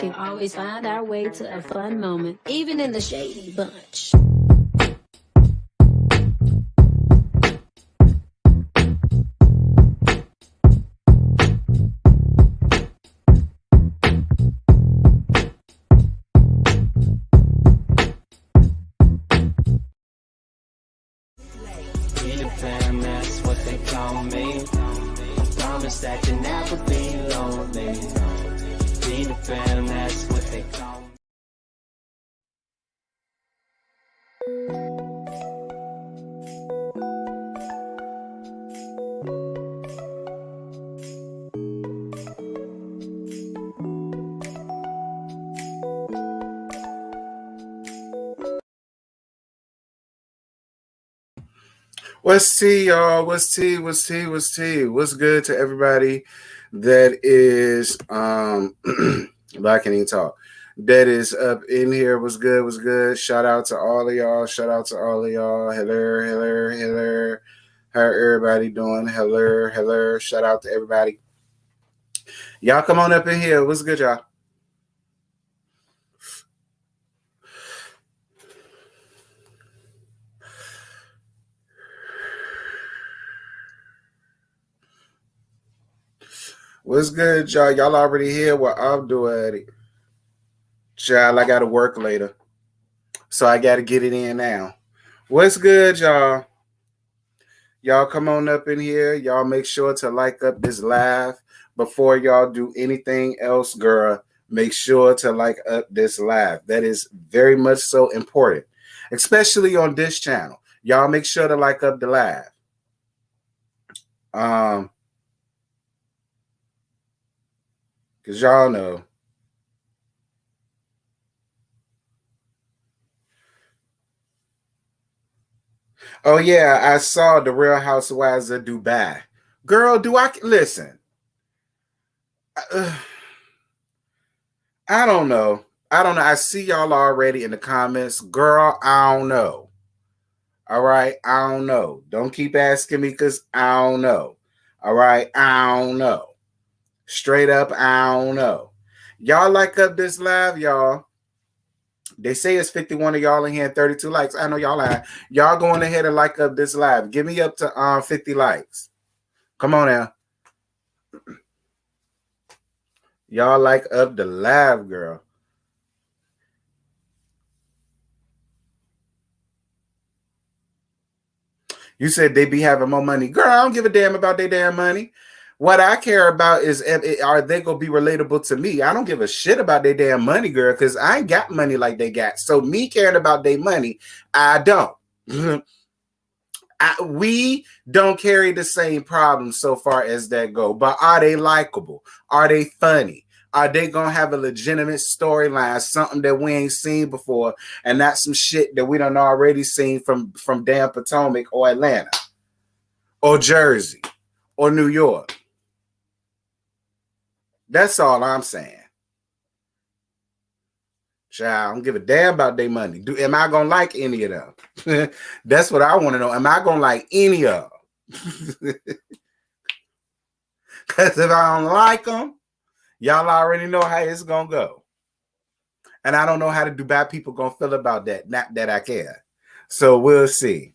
can always find our way to a fun moment, even in the shady bunch. That's what they call me. Promise that you never be lonely. Peter Pan, that's what they call me. What's tea, y'all? What's tea? What's tea? What's tea? What's good to everybody that is Black and Talk that is up in here? What's good? What's good? Shout out to all of y'all. Shout out to all of y'all. Hello. How everybody doing? Hello. Shout out to everybody. Y'all come on up in here. What's good, y'all? What's good, y'all? Y'all already here? What I'm doing? Child, I got to work later, so I got to get it in now. What's good, y'all? Y'all come on up in here. Y'all make sure to like up this live before y'all do anything else, girl. Make sure to like up this live. That is very much so important, especially on this channel. Y'all make sure to like up the live. Because y'all know. Oh, yeah, I saw the Real Housewives of Dubai. Girl, do I listen? I don't know. I see y'all already in the comments. Girl, I don't know. All right, I don't know. Don't keep asking me because I don't know. All right, I don't know. Straight up, I don't know. Y'all like up this live, y'all. They say it's 51 of y'all in here and 32 likes. I know y'all lying. Y'all going ahead and like up this live. Give me up to 50 likes. Come on now. Y'all like up the live, girl. You said they be having more money. Girl, I don't give a damn about their damn money. What I care about is are they going to be relatable to me? I don't give a shit about their damn money, girl, because I ain't got money like they got. So me caring about their money, I don't. We don't carry the same problems so far as that go. But are they likable? Are they funny? Are they going to have a legitimate storyline, something that we ain't seen before, and not some shit that we done already seen from damn Potomac or Atlanta or Jersey or New York? That's all I'm saying. Child, I don't give a damn about their money. Am I going to like any of them? That's what I want to know. Am I going to like any of them? Because if I don't like them, y'all already know how it's going to go. And I don't know how the Dubai people going to feel about that. Not that I care. So we'll see.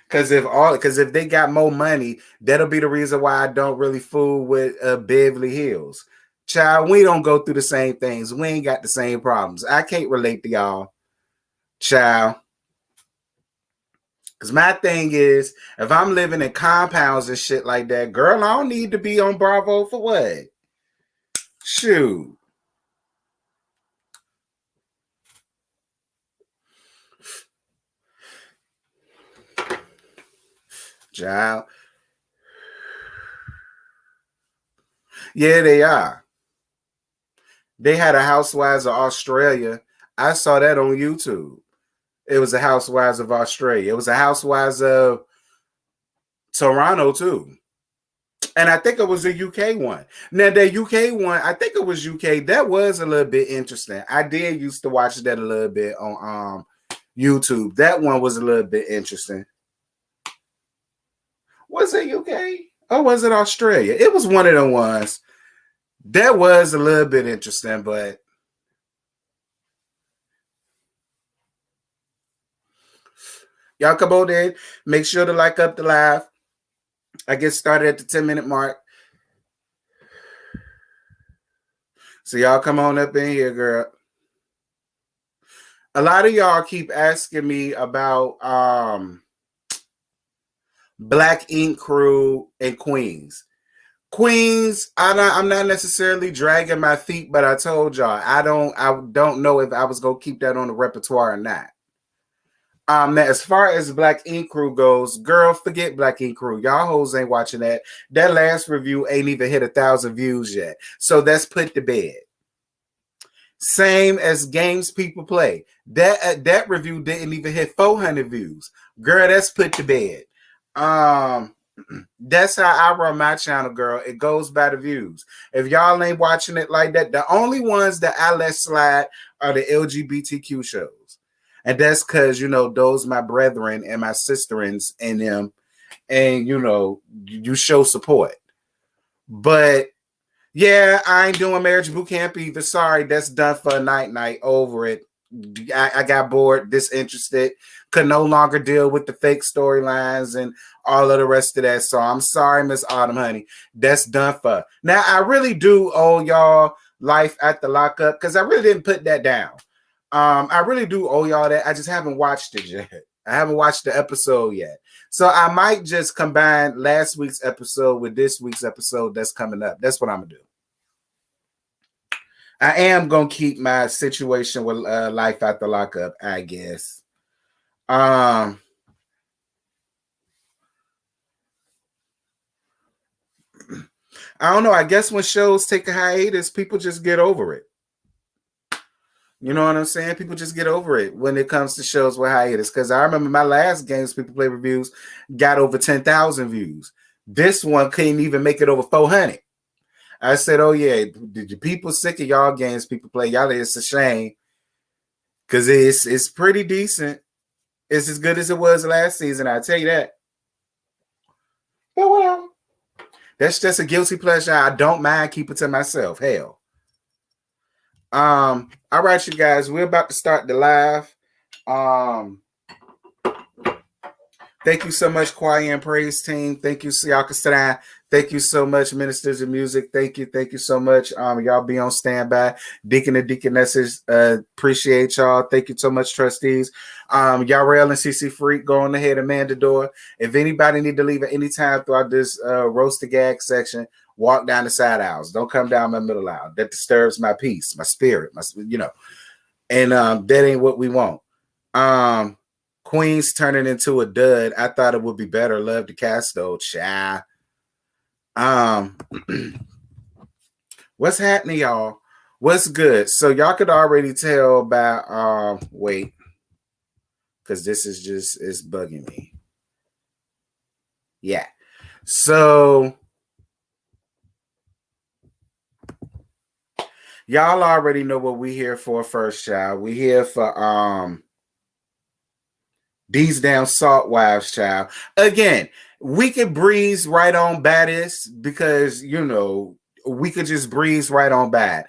Because if they got more money, that'll be the reason why I don't really fool with Beverly Hills. Child, we don't go through the same things. We ain't got the same problems. I can't relate to y'all. Child. Because my thing is, if I'm living in compounds and shit like that, girl, I don't need to be on Bravo for what? Shoot. Child. Yeah, they are. They had a Housewives of Australia. I saw that on YouTube. It was a Housewives of Australia. It was a Housewives of Toronto too. And I think it was a UK one. Now, the UK one, I think it was UK. That was a little bit interesting. I did used to watch that a little bit on YouTube. That one was a little bit interesting. Was it UK? Or was it Australia? It was one of them ones. That was a little bit interesting, but y'all come on in. Make sure to like up the live. I get started at the 10-minute mark. So y'all come on up in here, girl. A lot of y'all keep asking me about Black Ink Crew and Queens. Queens, I'm not necessarily dragging my feet, but I told y'all I don't know if I was gonna keep that on the repertoire or not. Now as far as Black Ink Crew goes, girl, forget Black Ink Crew. Y'all hoes ain't watching that. That last review ain't even hit 1,000 views yet. So that's put to bed. Same as Games People Play. That review didn't even hit 400 views. Girl, that's put to bed. That's how I run my channel, girl. It goes by the views. If y'all ain't watching it like that, the only ones that I let slide are the LGBTQ shows. And that's because, those my brethren and my sisterins in them. And, you show support. But, yeah, I ain't doing Marriage Boot Camp either. Sorry, that's done for a night. Over it. I got bored, disinterested. Could no longer deal with the fake storylines and all of the rest of that. So I'm sorry, Miss Autumn, honey. That's done for. Now, I really do owe y'all Life at the Lockup because I really didn't put that down. I really do owe y'all that. I just haven't watched it yet. I haven't watched the episode yet. So I might just combine last week's episode with this week's episode that's coming up. That's what I'm going to do. I am going to keep my situation with Life at the Lockup, I guess. I don't know. I guess when shows take a hiatus, people just get over it. You know what I'm saying? People just get over it when it comes to shows with hiatus. Because I remember my last Games People Play reviews got over 10,000 views. This one couldn't even make it over 400. I said, oh, yeah, did you people sick of y'all Games People Play? Y'all, it's a shame. Because it's pretty decent. It's as good as it was last season, I'll tell you that. But well, that's just a guilty pleasure. I don't mind keeping to myself. Hell. All right, you guys, we're about to start the live. Thank you so much, Choir and Praise Team. Thank you, Siaka Sadai. Thank you so much, Ministers of Music. Thank you so much. Y'all be on standby. Deacon and Deaconesses, appreciate y'all. Thank you so much, trustees. Yarrell and CC Freak, go on ahead and man the door. If anybody need to leave at any time throughout this roast the gag section, walk down the side aisles. Don't come down my middle aisle. That disturbs my peace, my spirit, And that ain't what we want. Queens turning into a dud. I thought it would be better. Love the cast though, child. What's happening, y'all? What's good? So y'all could already tell by wait, because this is just it's bugging me. Yeah. So y'all already know what we here for first, child. We here for these damn salt wives, child. Again, we could breeze right on by this because we could just breeze right on by it.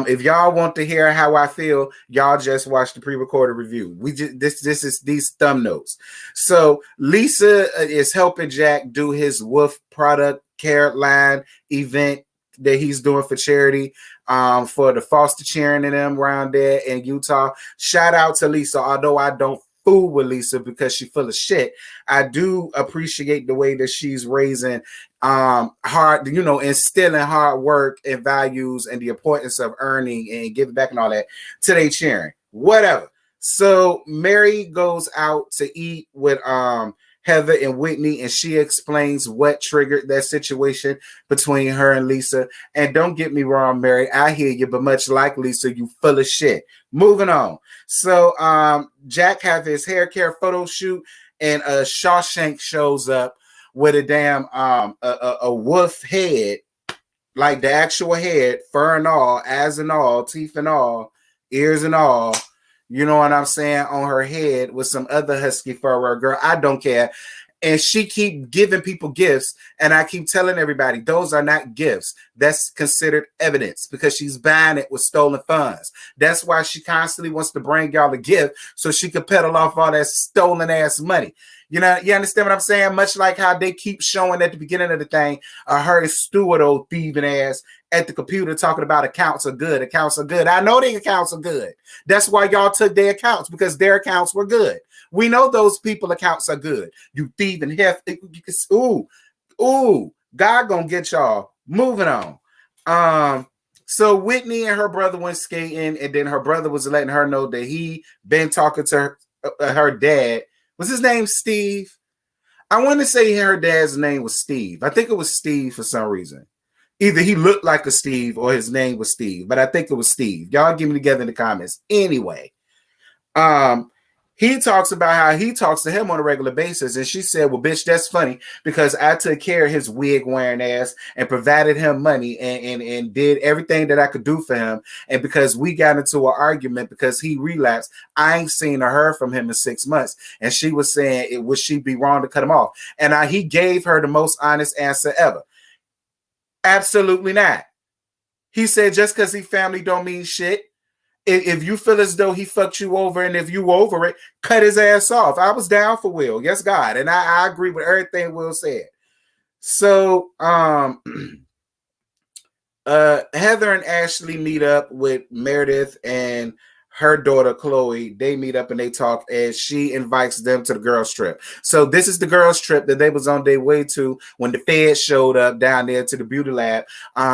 If y'all want to hear how I feel, y'all just watch the pre-recorded review. This is these thumb notes. So Lisa is helping Jack do his Wolf product care line event that he's doing for charity for the foster cheering and them around there in Utah. Shout out to Lisa, although I don't fool with Lisa because she's full of shit. I do appreciate the way that she's raising hard, instilling hard work and values and the importance of earning and giving back and all that to they cheering. Whatever. So Mary goes out to eat with Heather and Whitney, and she explains what triggered that situation between her and Lisa. And don't get me wrong, Mary, I hear you, but much like Lisa, you full of shit. Moving on. So Jack have his hair care photo shoot, and Shawshank shows up with a damn a wolf head, like the actual head, fur and all, eyes and all, teeth and all, ears and all. You know what I'm saying? On her head with some other husky fur. Girl, I don't care. And she keep giving people gifts, and I keep telling everybody those are not gifts. That's considered evidence because she's buying it with stolen funds. That's why she constantly wants to bring y'all a gift so she could peddle off all that stolen ass money. You know, you understand what I'm saying? Much like how they keep showing at the beginning of the thing, her steward, old thieving ass, at the computer talking about accounts are good. Accounts are good. I know their accounts are good. That's why y'all took their accounts, because their accounts were good. We know those people accounts are good. You thieving hef. Ooh, God gonna get y'all. Moving on. So Whitney and her brother went skating, and then her brother was letting her know that he been talking to her dad. Was his name Steve? I want to say her dad's name was Steve. I think it was Steve for some reason. Either he looked like a Steve or his name was Steve, but I think it was Steve. Y'all give me together in the comments. Anyway, he talks about how he talks to him on a regular basis. And she said, well, bitch, that's funny because I took care of his wig wearing ass and provided him money and did everything that I could do for him. And because we got into an argument because he relapsed, I ain't seen or heard from him in 6 months. And she was saying, would she be wrong to cut him off? And he gave her the most honest answer ever. Absolutely not. He said, just because he family don't mean shit. If you feel as though he fucked you over and if you over it, cut his ass off. I was down for Will. Yes, God. And I agree with everything Will said. So Heather and Ashley meet up with Meredith and her daughter, Chloe. They meet up and they talk, and she invites them to the girls' trip. So this is the girls' trip that they was on their way to when the feds showed up down there to the beauty lab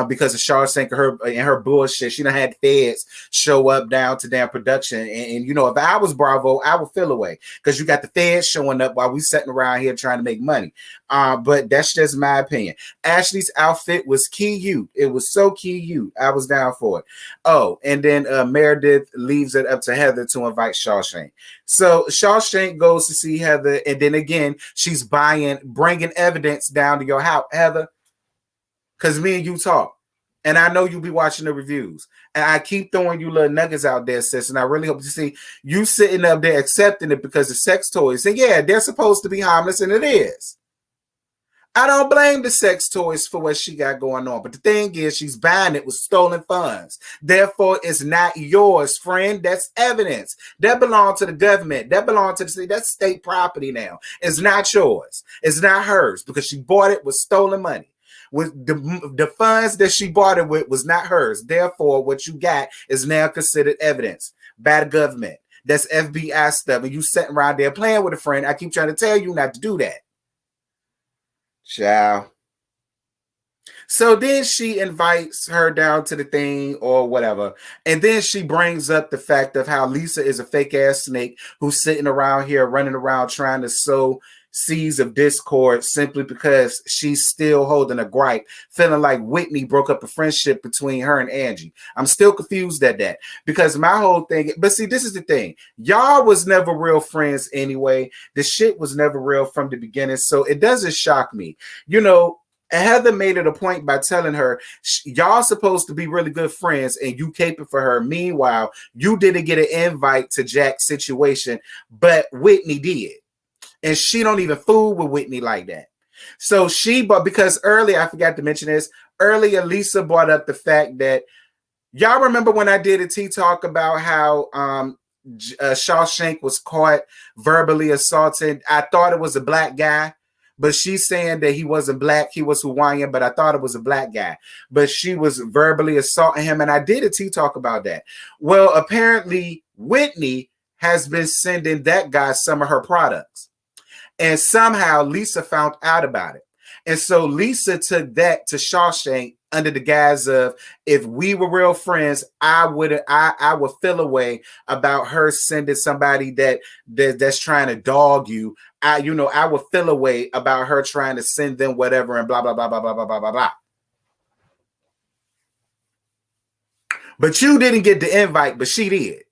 because of Shawshank and her bullshit. She done had the feds show up down to damn production. And you know, if I was Bravo, I would feel away because you got the feds showing up while we sitting around here trying to make money. But that's just my opinion. Ashley's outfit was cute. It was so cute. I was down for it. Oh, and then Meredith leaves it up to Heather to invite Shawshank. So Shawshank goes to see Heather, and then again, she's bringing evidence down to your house, Heather, because me and you talk. And I know you'll be watching the reviews. And I keep throwing you little nuggets out there, sis. And I really hope to see you sitting up there accepting it because of sex toys. And yeah, they're supposed to be harmless, and it is. I don't blame the sex toys for what she got going on. But the thing is, she's buying it with stolen funds. Therefore, it's not yours, friend. That's evidence. That belongs to the government. That belongs to the state. That's state property now. It's not yours. It's not hers because she bought it with stolen money. With the funds that she bought it with was not hers. Therefore, what you got is now considered evidence by the government. That's FBI stuff. And you sitting around there playing with a friend. I keep trying to tell you not to do that. Ciao. So then she invites her down to the thing or whatever. And then she brings up the fact of how Lisa is a fake ass snake who's sitting around here running around trying to sow seeds of discord simply because she's still holding a gripe, feeling like Whitney broke up a friendship between her and Angie. I'm still confused at that because my whole thing, but see, this is the thing. Y'all was never real friends anyway. The shit was never real from the beginning. So it doesn't shock me. You know, Heather made it a point by telling her, y'all supposed to be really good friends and you caping for her. Meanwhile, you didn't get an invite to Jack's situation, but Whitney did. And she don't even fool with Whitney like that. So because earlier, I forgot to mention this, earlier Lisa brought up the fact that, y'all remember when I did a tea talk about how Shawshank was caught verbally assaulted. I thought it was a black guy, but she's saying that he wasn't black. He was Hawaiian, but I thought it was a black guy. But she was verbally assaulting him, and I did a tea talk about that. Well, apparently Whitney has been sending that guy some of her products. And somehow Lisa found out about it. And so Lisa took that to Shawshank under the guise of, if we were real friends, I would feel a way about her sending somebody that's trying to dog you. I would feel a way about her trying to send them whatever and blah, blah, blah, blah, blah, blah, blah, blah, blah. But you didn't get the invite, but she did.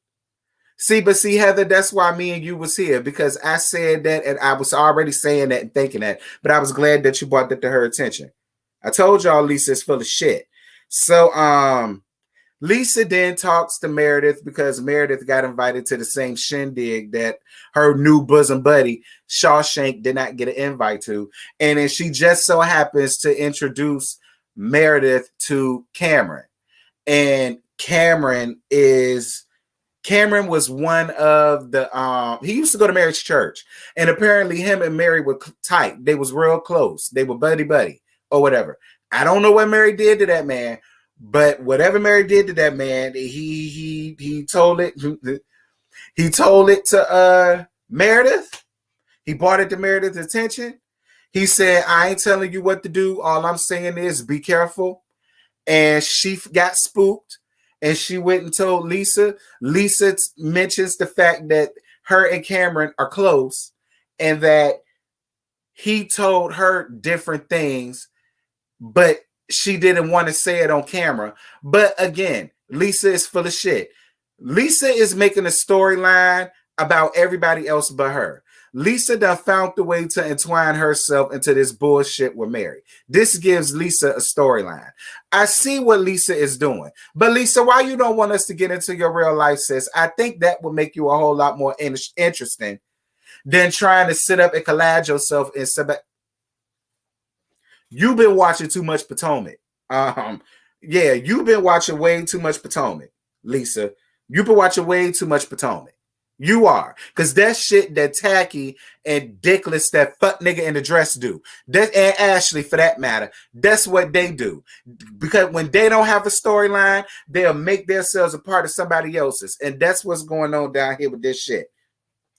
See, Heather, that's why me and you was here, because I said that and I was already saying that and thinking that, but I was glad that you brought that to her attention. I told y'all Lisa's full of shit. So Lisa then talks to Meredith because Meredith got invited to the same shindig that her new bosom buddy, Shawshank, did not get an invite to. And then she just so happens to introduce Meredith to Cameron. And Cameron was one of the he used to go to Mary's church, and apparently him and Mary were tight. They was real close. They were buddy or whatever. I don't know what Mary did to that man, but whatever Mary did to that man, he told it to Meredith. He brought it to Meredith's attention. He said, I ain't telling you what to do. All I'm saying is be careful. And she got spooked. And she went and told Lisa. Lisa mentions the fact that her and Cameron are close and that he told her different things, but she didn't want to say it on camera. But again, Lisa is full of shit. Lisa is making a storyline about everybody else but her. Lisa done found the way to entwine herself into this bullshit with Mary. This gives Lisa a storyline. I see what Lisa is doing. But Lisa, why you don't want us to get into your real life, sis? I think that would make you a whole lot more interesting than trying to sit up and collage yourself in You've been watching too much Potomac. Yeah, you've been watching way too much Potomac, Lisa. You've been watching way too much Potomac. You are, because that shit that Tacky and Dickless, that fuck nigga in the dress do. That, and Ashley, for that matter, that's what they do. Because when they don't have a storyline, they'll make themselves a part of somebody else's. And that's what's going on down here with this shit.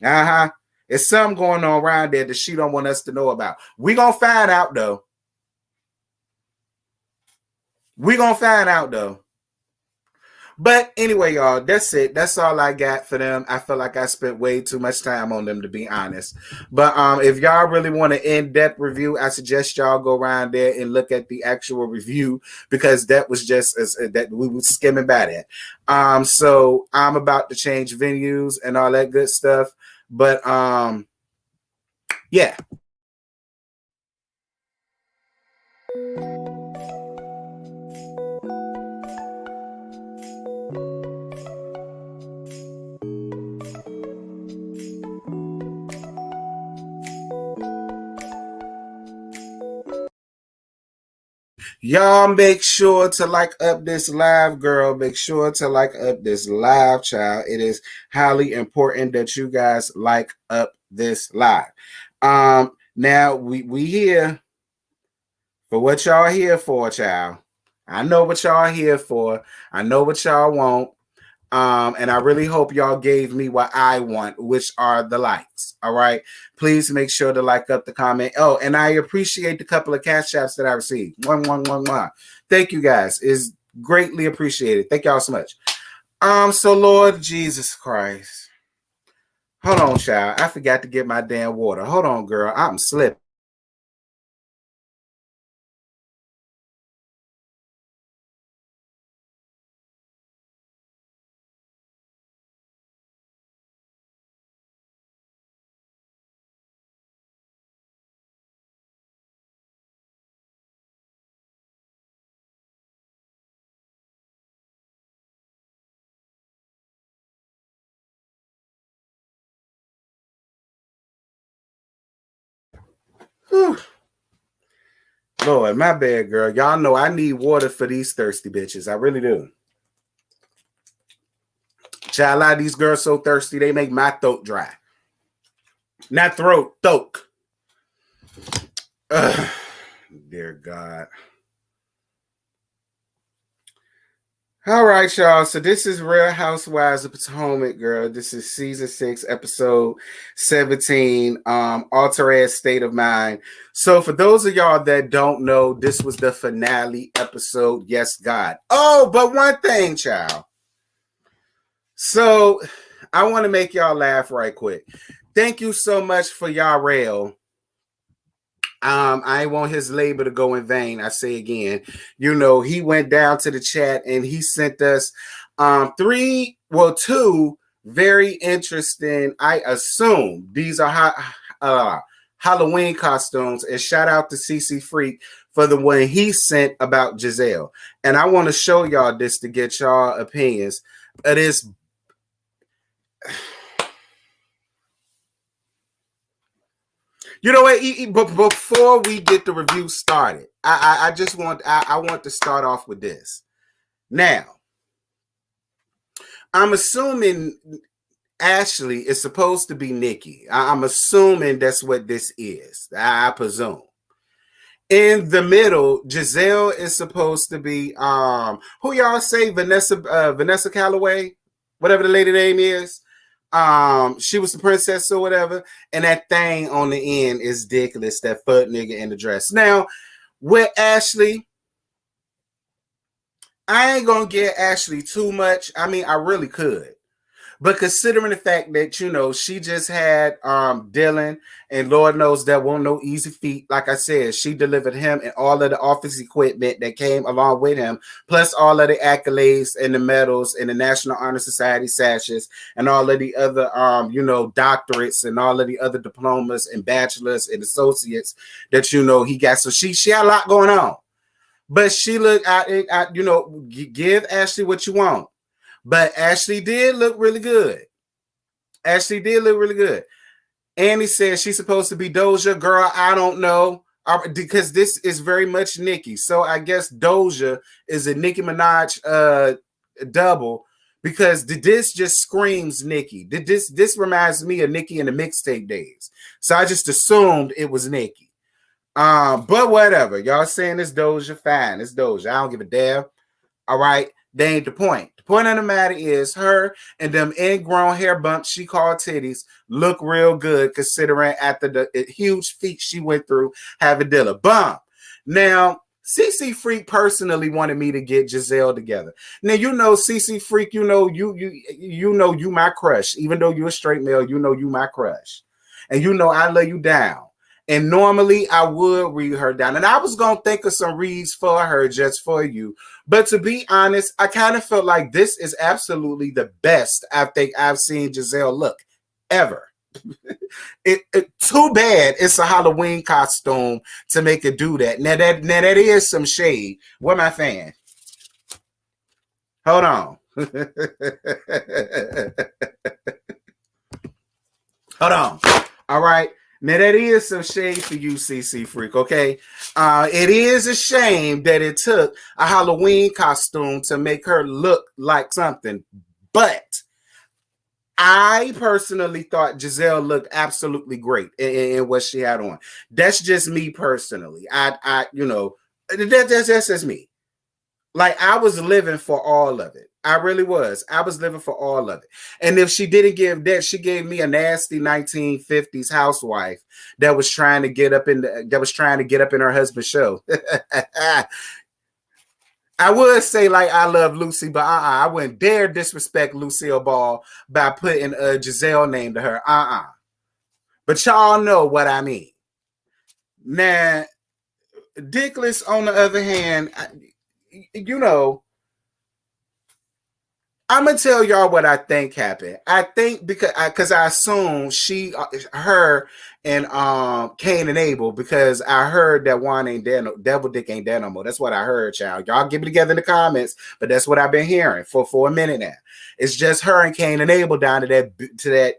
There's something going on around there that she don't want us to know about. We gonna find out, though. But anyway, y'all, that's it. That's all I got for them. I feel like I spent way too much time on them, to be honest. But if y'all really want an in-depth review, I suggest y'all go around there and look at the actual review, because that was just that we were skimming by that. So I'm about to change venues and all that good stuff. But yeah. Y'all make sure to like up this live, girl. Make sure to like up this live, child. It is highly important that you guys like up this live. Now we here for what y'all here for, child. I know what y'all here for. I know what y'all want. And I really hope y'all gave me what I want, which are the likes. All right. Please make sure to like up the comment. Oh, and I appreciate the couple of cash apps that I received. Mwah. Thank you guys. It's greatly appreciated. Thank y'all so much. So Lord Jesus Christ. Hold on, child. I forgot to get my damn water. Hold on, girl. I'm slipping. Whew. Lord, my bad, girl. Y'all know I need water for these thirsty bitches. I really do. Child, a lot of these girls so thirsty, they make my throat dry. Not throat, throat. Dear God. All right, y'all. So this is Real Housewives of Potomac, girl. This is season 6, episode 17, Alter State of Mind. So for those of y'all that don't know, this was the finale episode. Yes, God. Oh, but one thing, child. So I want to make y'all laugh right quick. Thank you so much for y'all rail. I want his labor to go in vain. I say again, you know, he went down to the chat and he sent us 2 very interesting, I assume these are Halloween costumes, and shout out to CC Freak for the one he sent about Giselle. And I want to show y'all this to get y'all opinions of this. You know what? But before we get the review started, I just want I want to start off with this. Now, I'm assuming Ashley is supposed to be Nikki. I'm assuming that's what this is. I presume. In the middle, Giselle is supposed to be who y'all say Vanessa Calloway, whatever the lady name is. She was the princess or whatever, and that thing on the end is ridiculous. That foot nigga in the dress. Now, with Ashley, I ain't gonna get Ashley too much. I mean, I really could. But considering the fact that, you know, she just had Dylan, and Lord knows that won't no easy feat. Like I said, she delivered him and all of the office equipment that came along with him, plus all of the accolades and the medals and the National Honor Society sashes and all of the other, you know, doctorates and all of the other diplomas and bachelors and associates that, you know, he got. So she had a lot going on. But she looked at you know, give Ashley what you want. But Ashley did look really good. Ashley did look really good. Annie said she's supposed to be Doja. Girl, I don't know. Because this is very much Nicki. So I guess Doja is a Nicki Minaj double. Because this just screams Nicki. This reminds me of Nicki in the mixtape days. So I just assumed it was Nicki. But whatever. Y'all saying it's Doja, fine. It's Doja. I don't give a damn. All right. They ain't the point. The point of the matter is her and them ingrown hair bumps she called titties look real good considering after the huge feat she went through having Dilla. Bump. Now, CC Freak personally wanted me to get Giselle together. Now, you know, CC Freak, you know you my crush. Even though you're a straight male, you know you my crush. And you know I lay you down. And normally I would read her down. And I was going to think of some reads for her just for you. But to be honest, I kind of felt like this is absolutely the best I think I've seen Giselle look ever. Too bad it's a Halloween costume to make it do that. Now that is some shade. Where my fan? Hold on. Hold on. All right. Now, that is some shade for you, CC Freak, okay? It is a shame that it took a Halloween costume to make her look like something. But I personally thought Giselle looked absolutely great in what she had on. That's just me personally. You know, that's just me. Like, I was living for all of it. I really was. I was living for all of it. And if she didn't give that, she gave me a nasty 1950s housewife that was trying to get up in her husband's show. I would say like I love Lucy, but I wouldn't dare disrespect Lucille Ball by putting a Giselle name to her. But y'all know what I mean. Now, Dickless, on the other hand, you know, I'm gonna tell y'all what I think happened. I think because I assume her and Cain and Abel, because I heard that one ain't there, Devil Dick ain't there no more. That's what I heard, child. Y'all get it together in the comments, but that's what I've been hearing for a minute now. It's just her and Cain and Abel down to that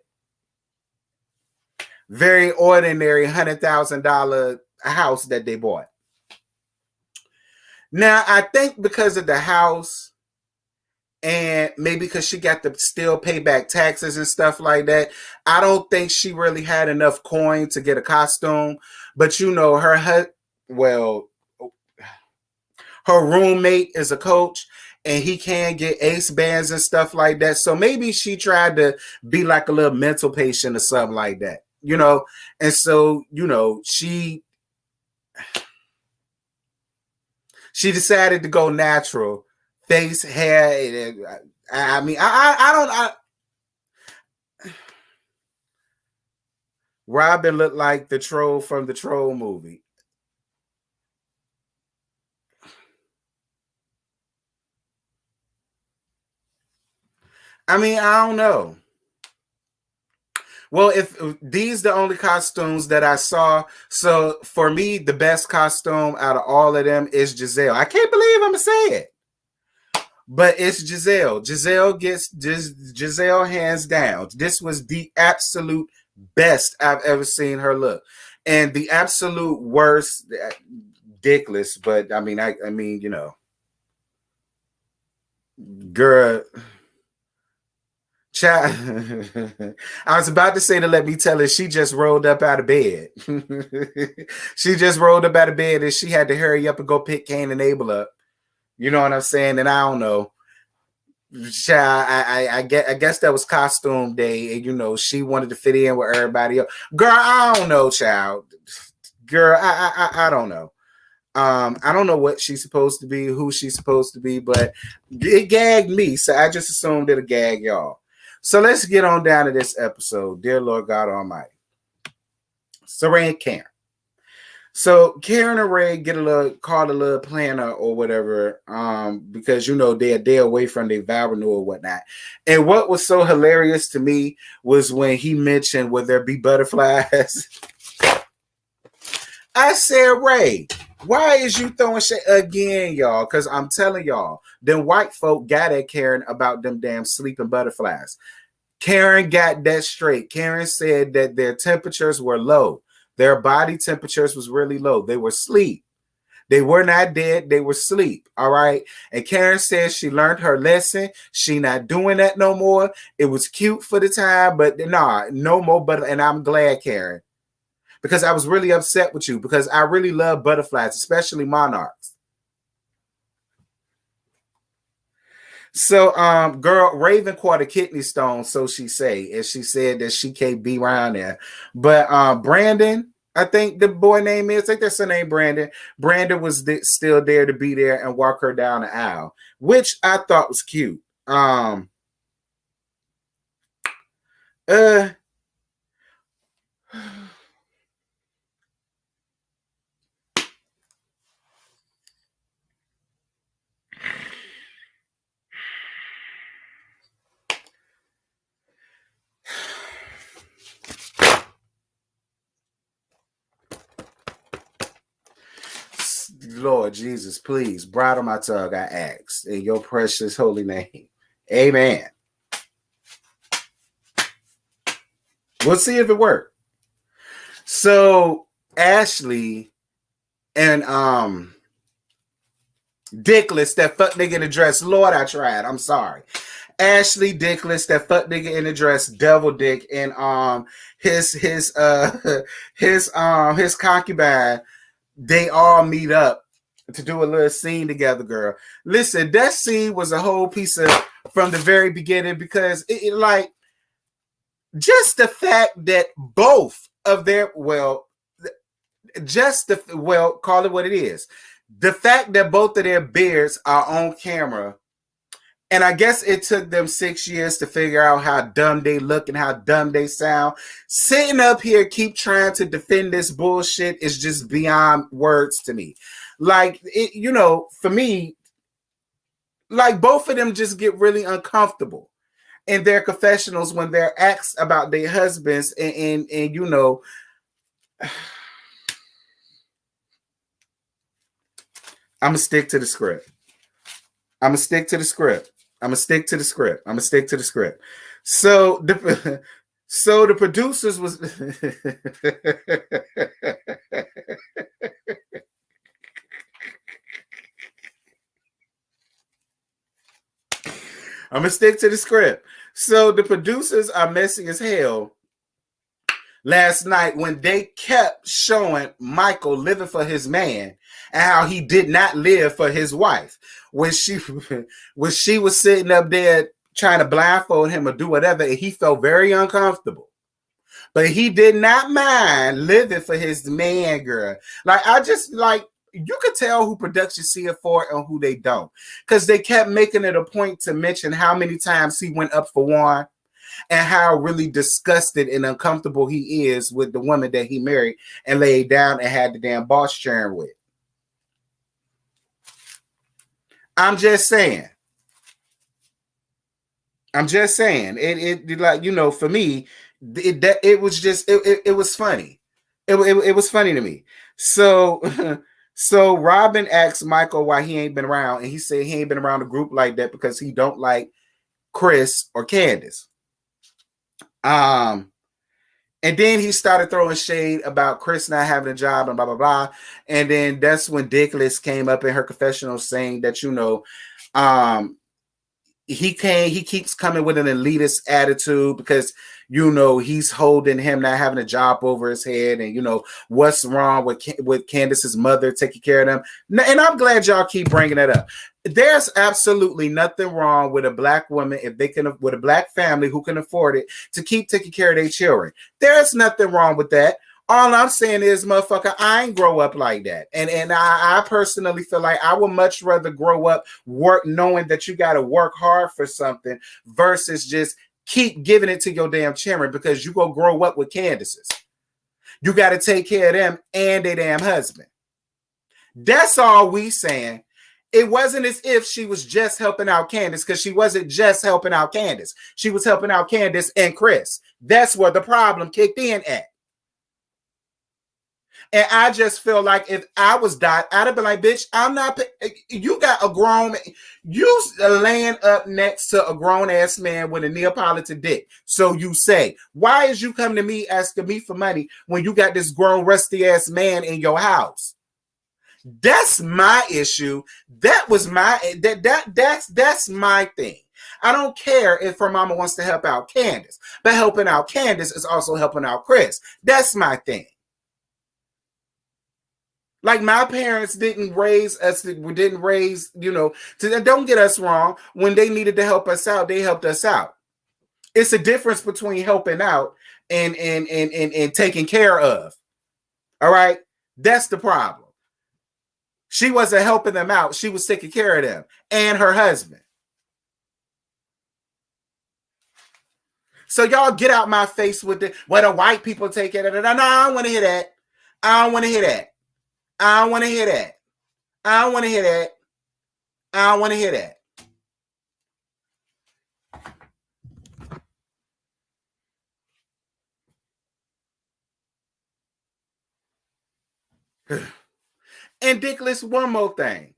very ordinary $100,000 house that they bought. Now I think because of the house. And maybe because she got to still pay back taxes and stuff like that, I don't think she really had enough coin to get a costume. But you know, her roommate is a coach, and he can get ace bands and stuff like that. So maybe she tried to be like a little mental patient or something like that, you know. And so, you know, she decided to go natural. Face, hair. I mean, I don't. Robin looked like the troll from the Troll movie. I mean, I don't know. Well, if these the only costumes that I saw, so for me, the best costume out of all of them is Giselle. I can't believe I'm gonna say it, but it's Giselle. Giselle hands down. This was the absolute best I've ever seen her look, and the absolute worst, dickless. But I mean, you know, girl. Child, I was about to say to let me tell her she just rolled up out of bed. She just rolled up out of bed and she had to hurry up and go pick Cain and Abel up. You know what I'm saying? And I don't know. Child, I guess that was costume day, and you know she wanted to fit in with everybody else. Girl, I don't know, child. Girl, I don't know. I don't know what she's supposed to be, who she's supposed to be, but it gagged me, so I just assumed it'll gag y'all. So let's get on down to this episode. Dear Lord God Almighty. So Ray and Karen. So Karen and Ray get called a little planner or whatever, because you know they're a day away from their vow renewal or whatnot. And what was so hilarious to me was when he mentioned would there be butterflies. I said, Ray, why is you throwing shit again, y'all? Because I'm telling y'all, them white folk got at Karen about them damn sleeping butterflies. Karen got that straight. Karen said that their temperatures were low. Their body temperatures was really low. They were asleep. They were not dead. They were asleep. All right. And Karen says she learned her lesson. She not doing that no more. It was cute for the time, but nah, no more. But and I'm glad, Karen, because I was really upset with you because I really love butterflies, especially monarchs. So, girl, Raven caught a kidney stone, so she say, and she said that she can't be around there. But Brandon, I think the boy name is, I think that's her name, Brandon. Brandon was still there to be there and walk her down the aisle, which I thought was cute. Lord Jesus, please, bridle my tongue, I ask, in your precious holy name. Amen. We'll see if it works. So Ashley and Dickless, that fuck nigga in the dress. Lord, I tried. I'm sorry. Ashley Dickless, that fuck nigga in the dress, Devil Dick, and his concubine, they all meet up to do a little scene together, girl. Listen, that scene was a whole piece of from the very beginning because it like just the fact that both of their call it what it is. The fact that both of their beards are on camera, and I guess it took them 6 years to figure out how dumb they look and how dumb they sound. Sitting up here, keep trying to defend this bullshit is just beyond words to me. Like, it, you know, for me, like both of them just get really uncomfortable in their confessionals when they're asked about their husbands and you know, I'm gonna stick to the script. I'm gonna stick to the script. So the producers was I'm gonna stick to the script. So the producers are messy as hell last night when they kept showing Michael living for his man and how he did not live for his wife. When she was sitting up there trying to blindfold him or do whatever, and he felt very uncomfortable. But he did not mind living for his man, girl. Like, I just, like, you could tell who production see it for and who they don't. Because they kept making it a point to mention how many times he went up for one and how really disgusted and uncomfortable he is with the woman that he married and laid down and had the damn boss sharing with. I'm just saying. It like, you know, for me, It was just it was funny. It was funny to me. So so Robin asked Michael why he ain't been around, and he said he ain't been around the group like that because he don't like Chris or Candace. And then he started throwing shade about Chris not having a job and blah, blah, blah. And then that's when Dickless came up in her confessional saying that, he keeps coming with an elitist attitude because, he's holding him not having a job over his head. And, what's wrong with Candace's mother taking care of them. And I'm glad y'all keep bringing that up. There's absolutely nothing wrong with a black woman with a black family who can afford it to keep taking care of their children. There's nothing wrong with that. All I'm saying is, motherfucker, I ain't grow up like that. And I personally feel like I would much rather grow up knowing that you got to work hard for something versus just keep giving it to your damn children because you go grow up with Candaces. You got to take care of them and their damn husband. That's all we saying. It wasn't as if she was just helping out Candace because she wasn't just helping out Candace. She was helping out Candace and Chris. That's where the problem kicked in at. And I just feel like if I was Dot, I'd have been like, bitch, I'm not, you got a grown, you laying up next to a grown ass man with a Neapolitan dick. So you say, why is you coming to me asking me for money when you got this grown rusty ass man in your house? That's my issue. That was my, that's my thing. I don't care if her mama wants to help out Candace, but helping out Candace is also helping out Chris. That's my thing. Like my parents didn't raise us, don't get us wrong. When they needed to help us out, they helped us out. It's a difference between helping out and taking care of. All right. That's the problem. She wasn't helping them out. She was taking care of them and her husband. So y'all get out my face with the white people take care of it. No, I don't want to hear that. I don't want to hear that. I don't want to hear that. I don't want to hear that. I don't want to hear that. And Dickless, one more thing.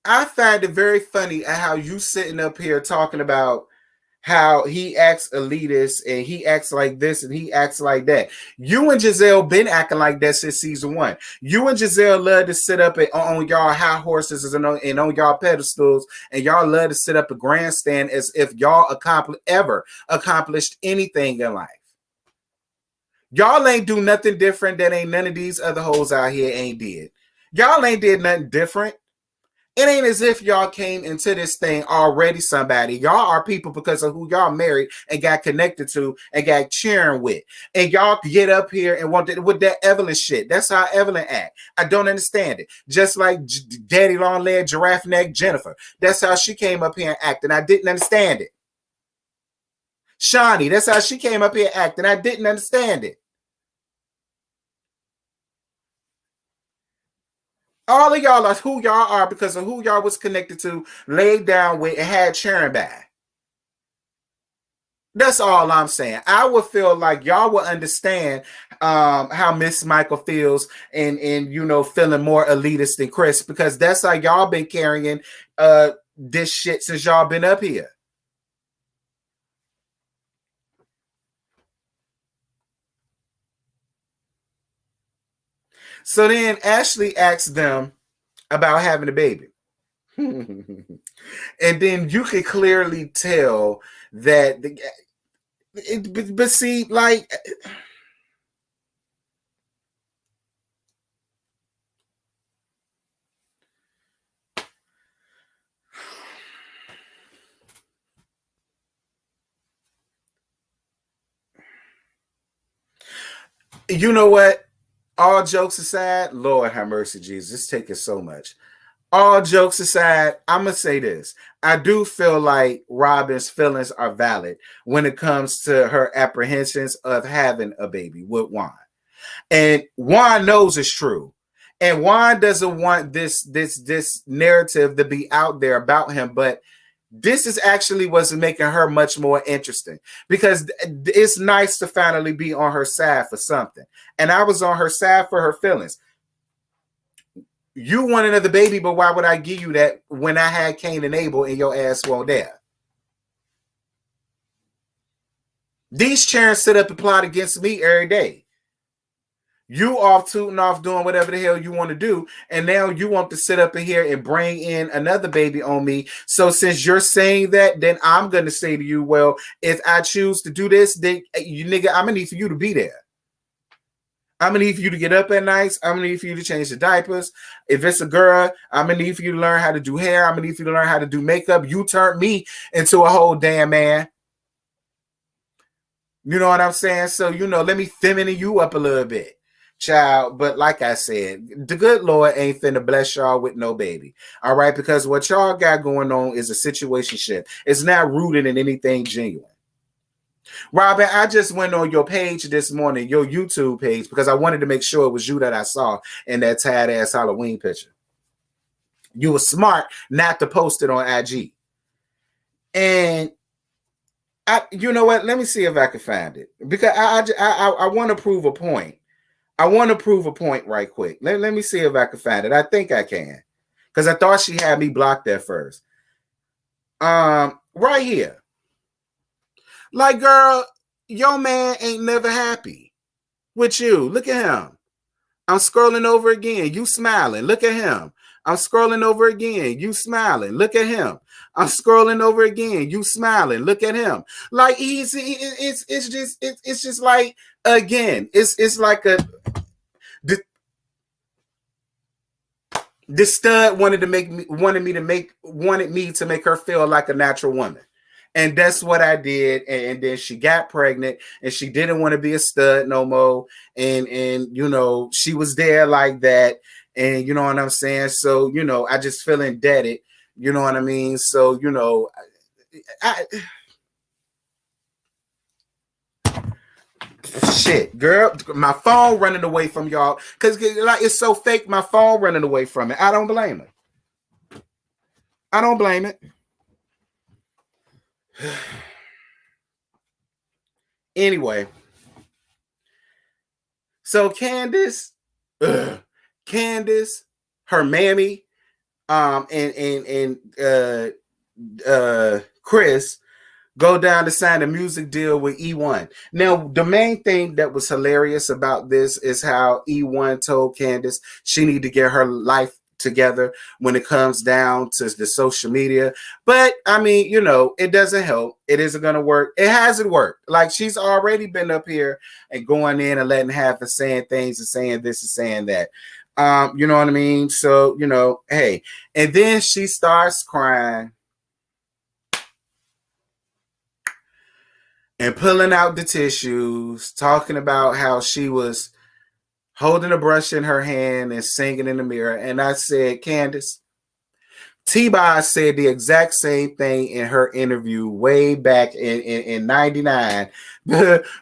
I find it very funny at how you sitting up here talking about how he acts elitist and he acts like this and he acts like that. You and Giselle been acting like that since season 1. You and Giselle love to sit up on y'all high horses and on y'all pedestals, and y'all love to sit up a grandstand as if y'all ever accomplished anything in life. Y'all ain't do nothing different that ain't none of these other hoes out here ain't did. Y'all ain't did nothing different. It ain't as if y'all came into this thing already somebody. Y'all are people because of who y'all married and got connected to and got cheering with. And y'all get up here and want with that Evelyn shit. That's how Evelyn act. I don't understand it. Just like Daddy Long Leg Giraffe Neck Jennifer. That's how she came up here and acted. I didn't understand it. Shawnee, that's how she came up here acting. I didn't understand it. All of y'all are who y'all are because of who y'all was connected to, laid down with, and had cheering by. That's all I'm saying. I would feel like y'all would understand how Miss Michael feels and feeling more elitist than Chris, because that's how y'all been carrying this shit since y'all been up here. So then Ashley asked them about having a baby. And then you could clearly tell that, but see, like, you know what? All jokes aside, Lord have mercy, Jesus. It's taking so much. All jokes aside, I'm going to say this. I do feel like Robin's feelings are valid when it comes to her apprehensions of having a baby with Juan. And Juan knows it's true. And Juan doesn't want this narrative to be out there about him. But This is actually what's making her much more interesting, because it's nice to finally be on her side for something. And I was on her side for her feelings. You want another baby, but why would I give you that when I had Cain and Abel and your ass won't there? These chairs sit up and plot against me every day. You off tooting off doing whatever the hell you want to do, and now you want to sit up in here and bring in another baby on me. So since you're saying that, then I'm going to say to you, well, if I choose to do this, then you nigga, I'm going to need for you to be there. I'm going to need for you to get up at night. I'm going to need for you to change the diapers. If it's a girl, I'm going to need for you to learn how to do hair. I'm going to need for you to learn how to do makeup. You turned me into a whole damn man. You know what I'm saying? So, let me feminine you up a little bit. Child, but like I said, the good Lord ain't finna bless y'all with no baby. All right, because what y'all got going on is a situationship. It's not rooted in anything genuine. Robin, I just went on your page this morning, your YouTube page, because I wanted to make sure it was you that I saw in that tad ass Halloween picture. You were smart not to post it on IG. And you know what? Let me see if I can find it, because I want to prove a point. I want to prove a point right quick. Let me see if I can find it. I think I can, because I thought she had me blocked at first. Right here. Like, girl, your man ain't never happy with you. Look at him. I'm scrolling over again. You smiling. Look at him. I'm scrolling over again. You smiling. Look at him. I'm scrolling over again. You smiling. Look at him. Like it's just like, again, it's like the stud wanted me to make her feel like a natural woman. And that's what I did. And then she got pregnant and she didn't want to be a stud no more. And she was there like that. And you know what I'm saying? So, I just feel indebted. You know what I mean? So, shit, girl, my phone running away from y'all, because like it's so fake. My phone running away from it. I don't blame it. I don't blame it. Anyway, so Candace, her mammy, and Chris go down to sign a music deal with E1. Now, the main thing that was hilarious about this is how E1 told Candace she need to get her life together when it comes down to the social media. But I mean, it doesn't help. It isn't going to work. It hasn't worked. Like, she's already been up here and going in and letting half and saying things and saying this and saying that. You know what I mean? So, hey, and then she starts crying and pulling out the tissues, talking about how she was holding a brush in her hand and singing in the mirror. And I said, Candace, T-Boz said the exact same thing in her interview way back in 99,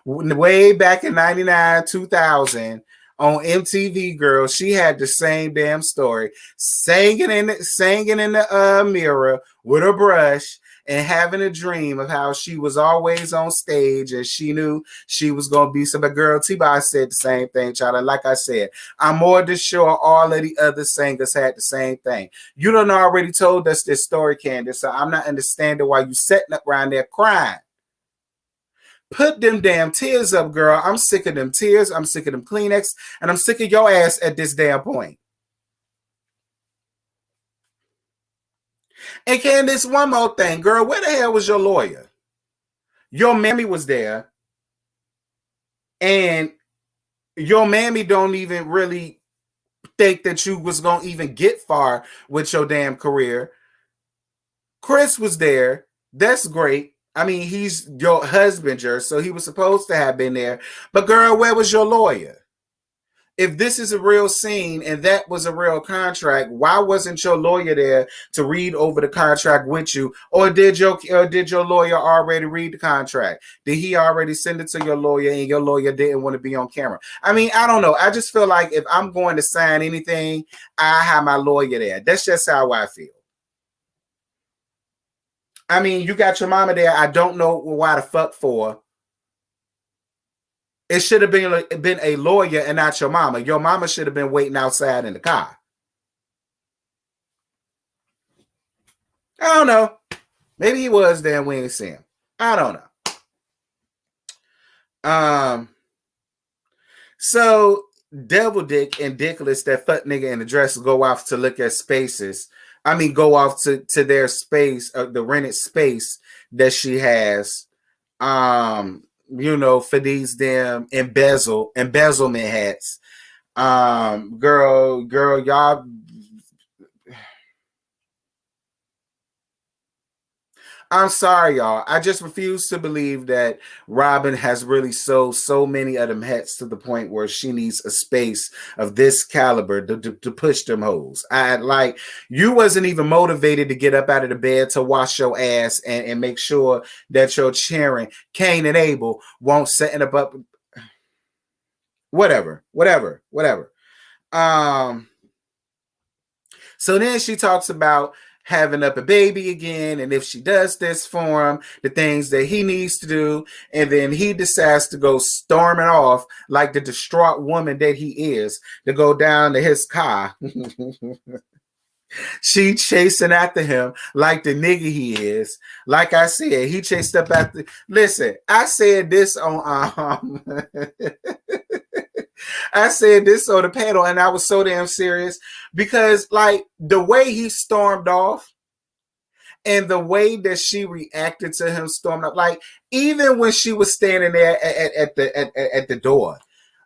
way back in 99, 2000 on MTV, girl. She had the same damn story, singing in the mirror with a brush and having a dream of how she was always on stage and she knew she was going to be some. But girl, T-Boz said the same thing, child. And like I said, I'm more than sure all of the other singers had the same thing. You done already told us this story, Candace, so I'm not understanding why you sitting up around there crying. Put them damn tears up, girl. I'm sick of them tears. I'm sick of them Kleenex. And I'm sick of your ass at this damn point. And Candace, one more thing, girl, where the hell was your lawyer? Your mammy was there, and your mammy don't even really think that you was going to even get far with your damn career. Chris was there. That's great. I mean, he's your husband, so he was supposed to have been there. But girl, where was your lawyer? If this is a real scene and that was a real contract, why wasn't your lawyer there to read over the contract with you? Or did your lawyer already read the contract? Did he already send it to your lawyer and your lawyer didn't want to be on camera? I mean, I don't know. I just feel like if I'm going to sign anything, I have my lawyer there. That's just how I feel. I mean, you got your mama there. I don't know why the fuck for. It should have been a lawyer and not your mama. Your mama should have been waiting outside in the car. I don't know. Maybe he was there and we ain't see him. I don't know. So Devil Dick and Dickless, that fuck nigga in the dress, go off to look at spaces. I mean, go off to their space, the rented space that she has. You know, for these damn embezzlement hats. Girl, y'all. I'm sorry, y'all. I just refuse to believe that Robin has really sold so many of them hats to the point where she needs a space of this caliber to push them hoes. You wasn't even motivated to get up out of the bed to wash your ass and make sure that your cheering Cain and Abel won't set it up. Whatever. So then she talks about having up a baby again, and if she does this for him, the things that he needs to do, and then he decides to go storming off like the distraught woman that he is, to go down to his car. She chasing after him like the nigga he is. Like I said, he chased up after. Listen, I said this on I said this on the panel, and I was so damn serious because, like, the way he stormed off and the way that she reacted to him storming up, like, even when she was standing there at the door,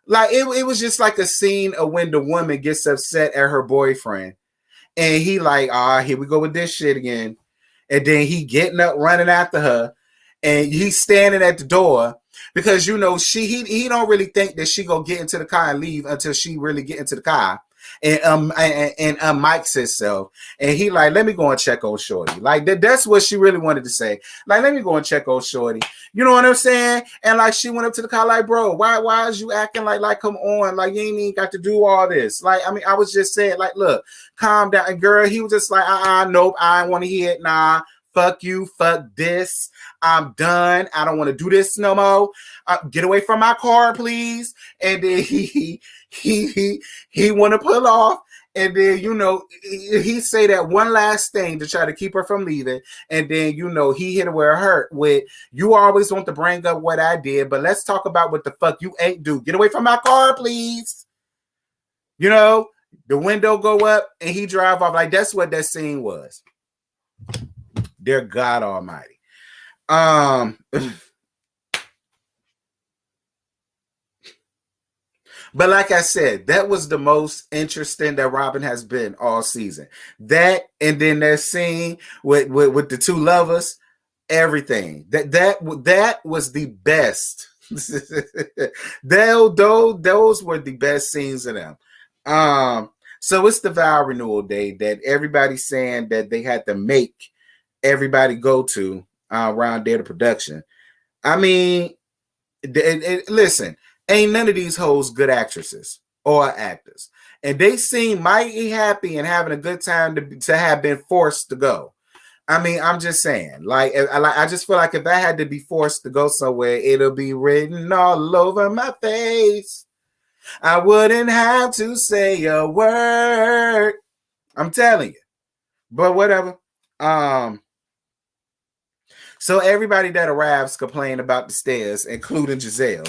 like, it was just like a scene of when the woman gets upset at her boyfriend, and he like, here we go with this shit again, and then he getting up, running after her, and he's standing at the door. Because, you know, he don't really think that she gonna get into the car and leave until she really get into the car and mics herself. And he like, let me go and check on Shorty. Like that's what she really wanted to say. Like, let me go and check on Shorty. You know what I'm saying? And like she went up to the car like, bro, why is you acting like come on? Like you ain't even got to do all this. Like, I mean, I was just saying, like, look, calm down. And girl, he was just like, nope, I don't want to hear it. Nah, fuck you, fuck this. I'm done. I don't want to do this no more. Get away from my car, please. And then he want to pull off. And then, you know, he say that one last thing to try to keep her from leaving. And then, you know, he hit her where it hurt with, you always want to bring up what I did, but let's talk about what the fuck you ain't do. Get away from my car, please. You know, the window go up and he drive off. Like, that's what that scene was. Dear God Almighty. But like I said, that was the most interesting that Robin has been all season. That and then that scene with the two lovers, everything. That was the best. Those were the best scenes of them. So it's the vow renewal day that everybody's saying that they had to make everybody go to around there to production. I mean, listen, ain't none of these hoes good actresses or actors, and they seem mighty happy and having a good time to have been forced to go. I mean, I'm just saying, like, I just feel like if I had to be forced to go somewhere, it'll be written all over my face. I wouldn't have to say a word. I'm telling you, but whatever. So everybody that arrives complain about the stairs, including Giselle.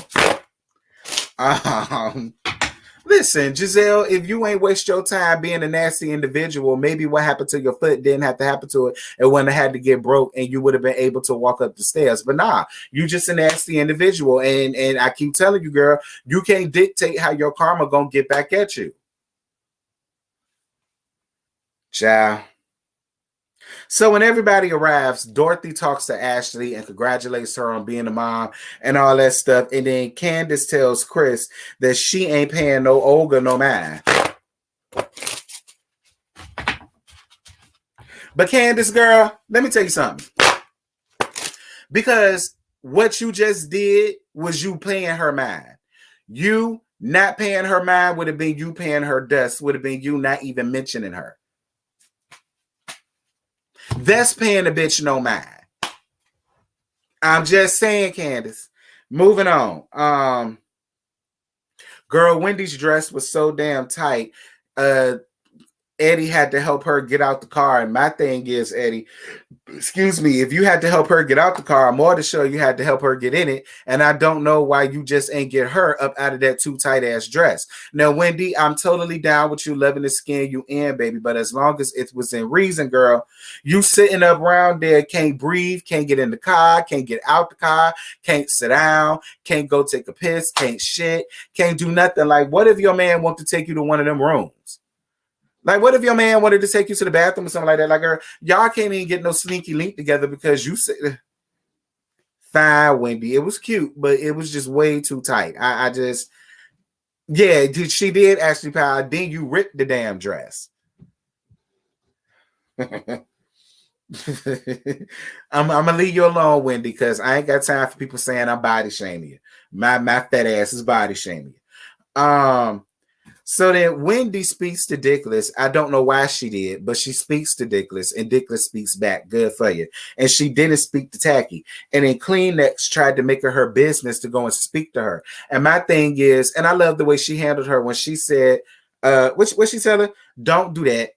Listen, Giselle, if you ain't waste your time being a nasty individual, maybe what happened to your foot didn't have to happen to it. It wouldn't have had to get broke and you would have been able to walk up the stairs. But nah, you just a nasty individual. And I keep telling you, girl, you can't dictate how your karma gonna get back at you. Ciao. So when everybody arrives, Dorothy talks to Ashley and congratulates her on being a mom and all that stuff. And then Candace tells Chris that she ain't paying no Olga no mind. But Candace, girl, let me tell you something. Because what you just did was you paying her mind. You not paying her mind would have been you paying her dust, would have been you not even mentioning her. That's paying a bitch no mind. I'm just saying, Candace. Moving on. Girl, Wendy's dress was so damn tight. Eddie had to help her get out the car. And my thing is, Eddie, excuse me, if you had to help her get out the car, more to show you had to help her get in it. And I don't know why you just ain't get her up out of that too tight ass dress. Now, Wendy, I'm totally down with you loving the skin you in, baby. But as long as it was in reason, girl, you sitting up around there, can't breathe, can't get in the car, can't get out the car, can't sit down, can't go take a piss, can't shit, can't do nothing. Like, what if your man want to take you to one of them rooms? Like, what if your man wanted to take you to the bathroom or something like that? Like, girl, y'all can't even get no sneaky link together because you said, fine, Wendy. It was cute, but it was just way too tight. I just, yeah, she did actually power. Then you ripped the damn dress. I'm gonna leave you alone, Wendy, because I ain't got time for people saying I'm body shaming you. My fat ass is body shaming you. So then Wendy speaks to Dickless. I don't know why she did, but she speaks to Dickless and Dickless speaks back. Good for you. And she didn't speak to Tacky. And then Kleenex tried to make it her business to go and speak to her. And my thing is, and I love the way she handled her when she said, what she tell her? Don't do that.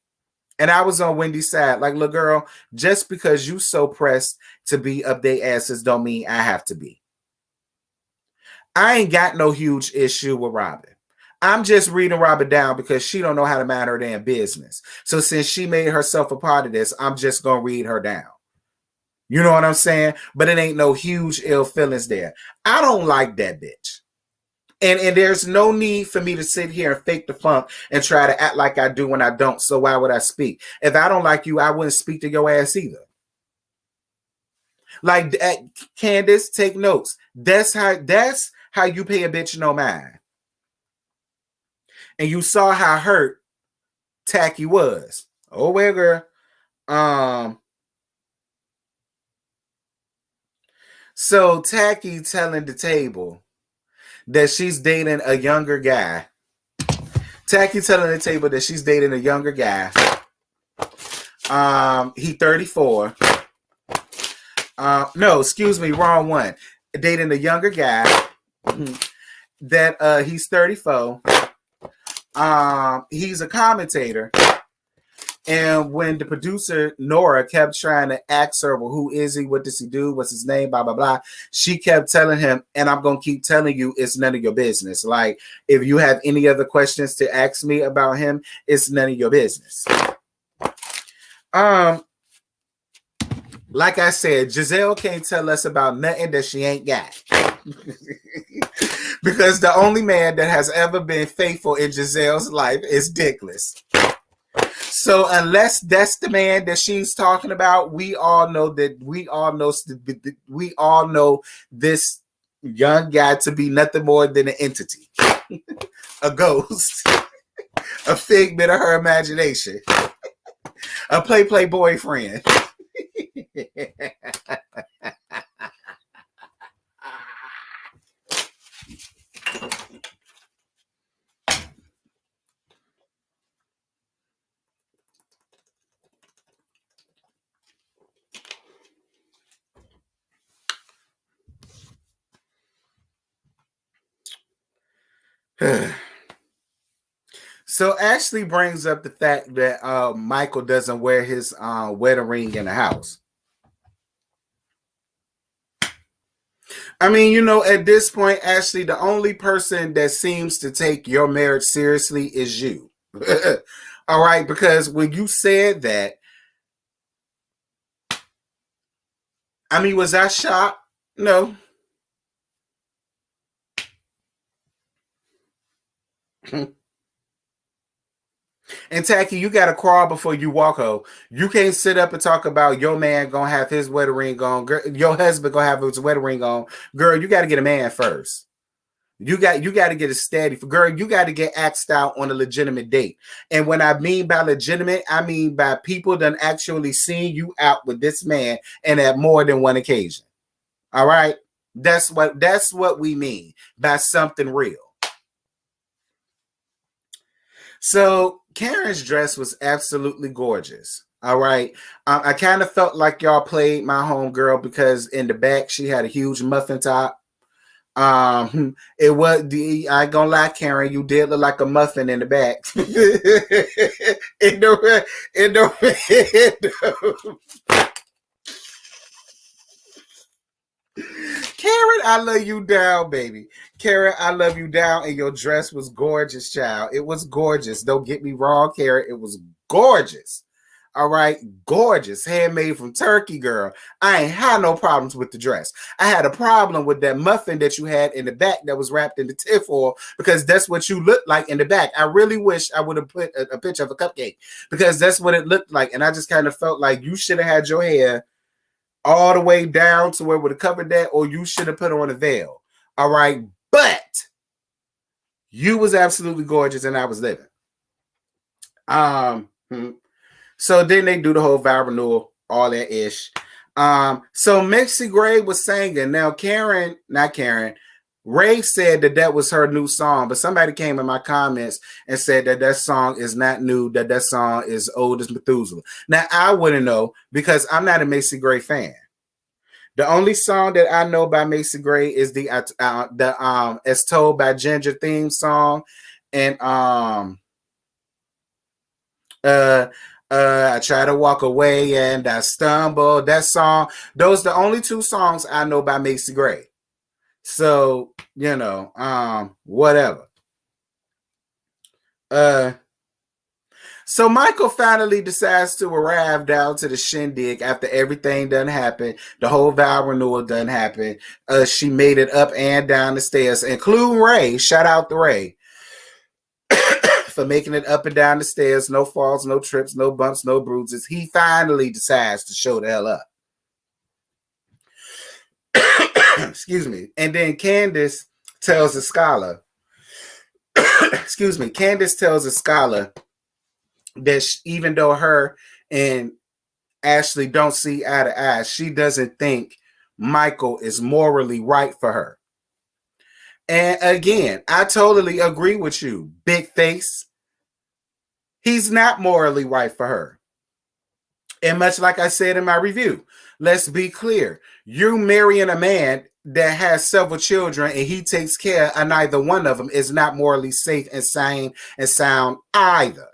And I was on Wendy's side. Like, look, girl, just because you so pressed to be up their asses don't mean I have to be. I ain't got no huge issue with Robin. I'm just reading Robin down because she don't know how to mind her damn business. So since she made herself a part of this, I'm just going to read her down. You know what I'm saying? But it ain't no huge ill feelings there. I don't like that bitch. And there's no need for me to sit here and fake the funk and try to act like I do when I don't. So why would I speak? If I don't like you, I wouldn't speak to your ass either. Like, Candace, take notes. That's how you pay a bitch no mind. And you saw how hurt Tacky was. Oh, well, girl. So Tacky telling the table that she's dating a younger guy. Tacky telling the table that she's dating a younger guy. He 34. No, excuse me, wrong one. Dating a younger guy. That he's 34. He's a commentator, and when the producer Nora kept trying to ask her, well, who is he? What does he do? What's his name? Blah blah blah. She kept telling him, and I'm gonna keep telling you, it's none of your business. Like, if you have any other questions to ask me about him, it's none of your business. Like I said, Giselle can't tell us about nothing that she ain't got. Because the only man that has ever been faithful in Giselle's life is Dickless. So unless that's the man that she's talking about, we all know this young guy to be nothing more than an entity, a ghost, a figment of her imagination, a play boyfriend. So Ashley brings up the fact that Michael doesn't wear his wedding ring in the house. I mean, you know, at this point, Ashley, the only person that seems to take your marriage seriously is you. All right, because when you said that, I mean, was I shocked? No. And Tacky, you got to crawl before you walk, ho. You can't sit up and talk about your man gonna have his wedding ring on, girl, your husband gonna have his wedding ring on. Girl, you got to get a man first. You got to get a steady. Girl, you got to get axed out on a legitimate date. And when I mean by legitimate, I mean by people done actually seen you out with this man and at more than one occasion. All right? That's what we mean by something real. So Karen's dress was absolutely gorgeous. All right. I kind of felt like y'all played my homegirl because in the back she had a huge muffin top. It was I ain't gonna lie, Karen, you did look like a muffin in the back. in the, in the, Karen, I love you down, baby. Karen, I love you down, and your dress was gorgeous, child. It was gorgeous. Don't get me wrong, Karen. It was gorgeous. All right, gorgeous, handmade from Turkey, girl. I ain't had no problems with the dress. I had a problem with that muffin that you had in the back that was wrapped in the tinfoil because that's what you look like in the back. I really wish I would have put a picture of a cupcake because that's what it looked like, and I just kind of felt like you should have had your hair all the way down to where it would have covered that, or you should have put on a veil. All right, but you was absolutely gorgeous, and I was living. So then they do the whole vow renewal, all that ish. So Mixie Gray was singing. Now Ray said that was her new song, but somebody came in my comments and said that song is not new, that song is old as Methuselah. Now I wouldn't know because I'm not a Mixie Gray fan. The only song that I know by Macy Gray is the As Told by Ginger theme song, and I try to walk away and I stumble. That song. Those are the only two songs I know by Macy Gray. So, whatever. So Michael finally decides to arrive down to the shindig after everything done happened. The whole vow renewal done happened. She made it up and down the stairs, including Ray. Shout out to Ray for making it up and down the stairs. No falls, no trips, no bumps, no bruises. He finally decides to show the hell up. Excuse me. And then Candace tells the scholar, Candace tells the scholar that even though her and Ashley don't see eye to eye, she doesn't think Michael is morally right for her. And again, I totally agree with you, big face. He's not morally right for her. And much like I said in my review, let's be clear. You marrying a man that has several children and he takes care of neither one of them is not morally safe and sane and sound either.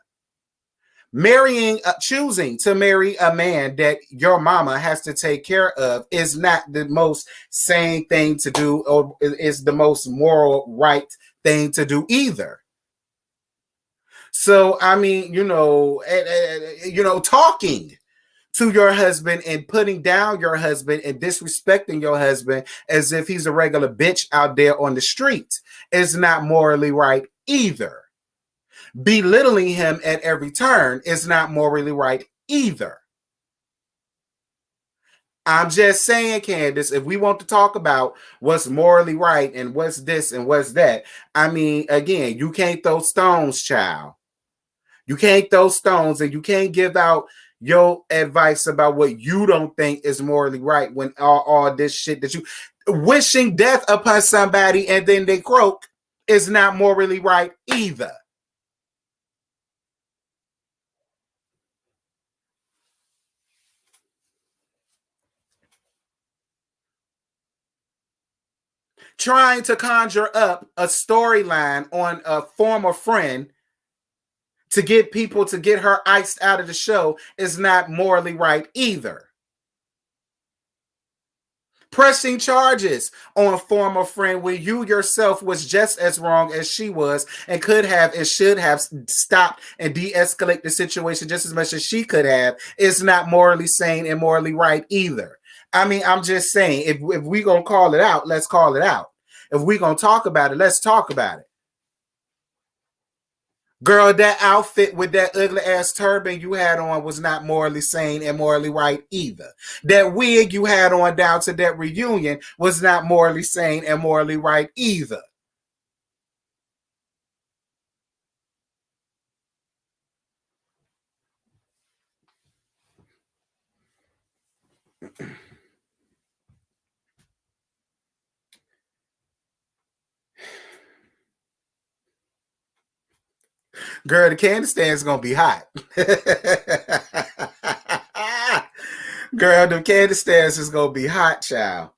Choosing to marry a man that your mama has to take care of is not the most sane thing to do, or is the most moral right thing to do either. So, I mean, talking to your husband and putting down your husband and disrespecting your husband as if he's a regular bitch out there on the street is not morally right either. Belittling him at every turn is not morally right either. I'm just saying, Candace, if we want to talk about what's morally right and what's this and what's that, I mean, again, you can't throw stones, child. You can't throw stones and you can't give out your advice about what you don't think is morally right when all this shit that you wishing death upon somebody and then they croak is not morally right either. Trying to conjure up a storyline on a former friend to get people to get her iced out of the show is not morally right either. Pressing charges on a former friend when you yourself was just as wrong as she was and could have and should have stopped and de-escalate the situation just as much as she could have is not morally sane and morally right either. I mean, I'm just saying, if we're going to call it out, let's call it out. If we're going to talk about it, let's talk about it. Girl, that outfit with that ugly ass turban you had on was not morally sane and morally right either. That wig you had on down to that reunion was not morally sane and morally right either. Girl, the candy stand is gonna be hot. Girl, the Candace stairs is gonna be hot, child.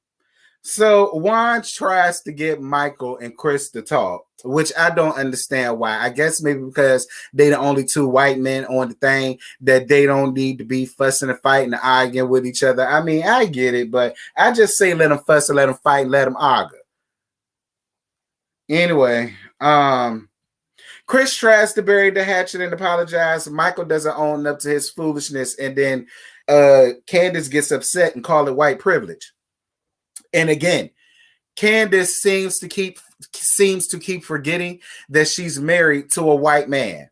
So Juan tries to get Michael and Chris to talk, which I don't understand why. I guess maybe because they the only two white men on the thing that they don't need to be fussing and fighting and arguing with each other. I mean, I get it, but I just say let them fuss and let them fight and let them argue. Anyway, Chris tries to bury the hatchet and apologize. Michael doesn't own up to his foolishness, and then Candace gets upset and call it white privilege. And again, Candace seems to keep forgetting that she's married to a white man.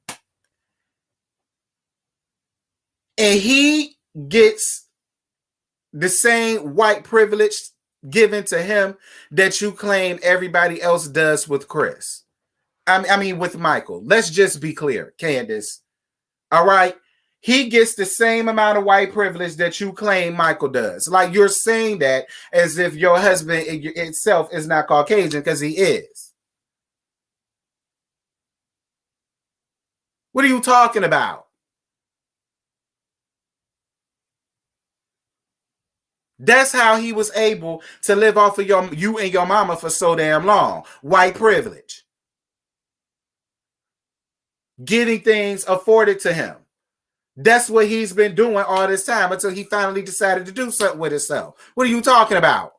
And he gets the same white privilege given to him that you claim everybody else does with Chris. I mean, with Michael. Let's just be clear, Candace. All right? He gets the same amount of white privilege that you claim Michael does. Like, you're saying that as if your husband itself is not Caucasian, because he is. What are you talking about? That's how he was able to live off of you and your mama for so damn long. White privilege. Getting things afforded to him. That's what he's been doing all this time until he finally decided to do something with himself. What are you talking about?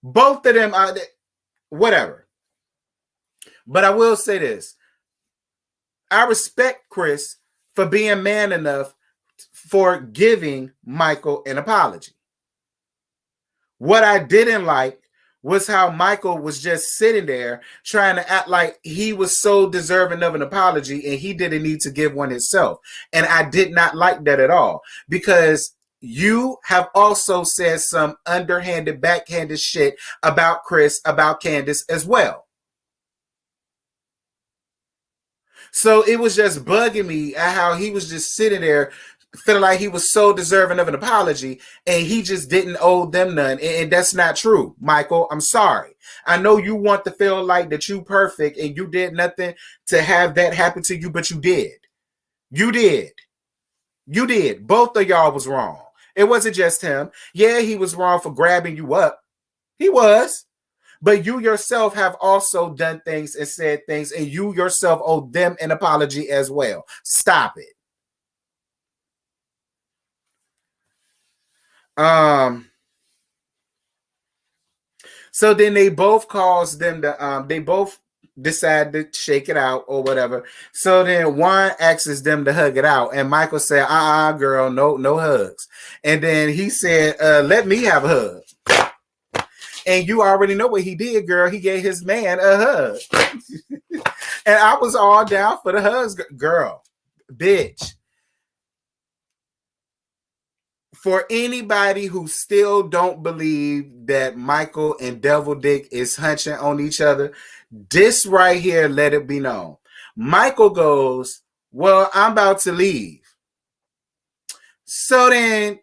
Both of them are whatever. But I will say this. I respect Chris for being man enough for giving Michael an apology. What I didn't like was how Michael was just sitting there trying to act like he was so deserving of an apology and he didn't need to give one himself. And I did not like that at all, because you have also said some underhanded, backhanded shit about Chris, about Candace as well. So it was just bugging me at how he was just sitting there feeling like he was so deserving of an apology and he just didn't owe them none. And that's not true, Michael. I'm sorry. I know you want to feel like that you perfect and you did nothing to have that happen to you, but you did. You did. You did. Both of y'all was wrong. It wasn't just him. Yeah, he was wrong for grabbing you up. He was. But you yourself have also done things and said things, and you yourself owe them an apology as well. Stop it. So then they both caused them to they both decide to shake it out or whatever. So then Juan asks them to hug it out, and Michael said, girl, no hugs. And then he said, let me have a hug. And you already know what he did, girl. He gave his man a hug. And I was all down for the hugs, girl. Bitch. For anybody who still don't believe that Michael and Devil Dick is hunching on each other, this right here, let it be known. Michael goes, well, I'm about to leave. So then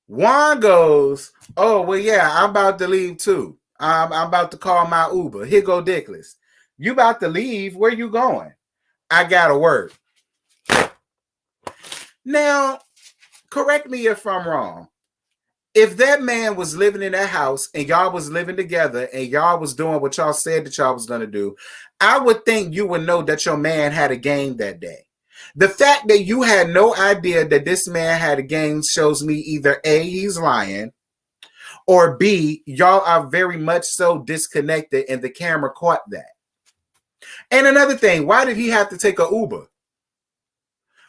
Juan goes, oh, well, yeah, I'm about to leave too. I'm about to call my Uber. Here go Dickless. You about to leave? Where you going? I gotta work. Now, correct me if I'm wrong. If that man was living in that house and y'all was living together and y'all was doing what y'all said that y'all was going to do, I would think you would know that your man had a game that day. The fact that you had no idea that this man had a game shows me either A, he's lying, or B, y'all are very much so disconnected and the camera caught that. And another thing, why did he have to take an Uber?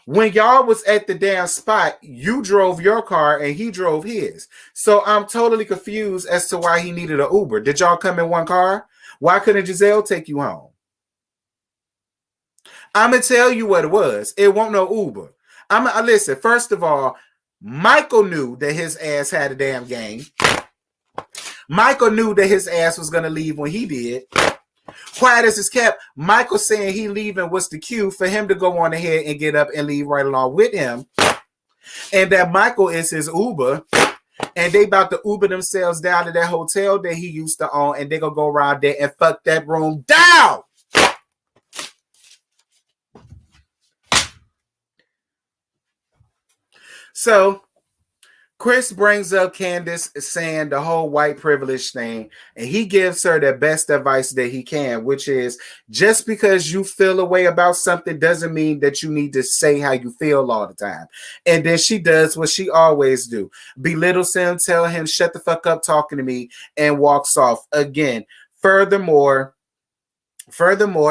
When y'all was at the damn spot, you drove your car and he drove his. So I'm totally confused as to why he needed an Uber. Did y'all come in one car? Why couldn't Giselle take you home? I'm going to tell you what it was. It won't no Uber. Listen, first of all, Michael knew that his ass had a damn game. Michael knew that his ass was going to leave when he did. Quiet as it's kept, Michael saying he leaving was the cue for him to go on ahead and get up and leave right along with him. And that Michael is his Uber. And they about to Uber themselves down to that hotel that he used to own. And they gonna go around there and fuck that room down. So Chris brings up Candace saying the whole white privilege thing, and he gives her the best advice that he can, which is just because you feel a way about something doesn't mean that you need to say how you feel all the time. And then she does what she always do. Belittles him, tell him, shut the fuck up talking to me, and walks off. Again, furthermore,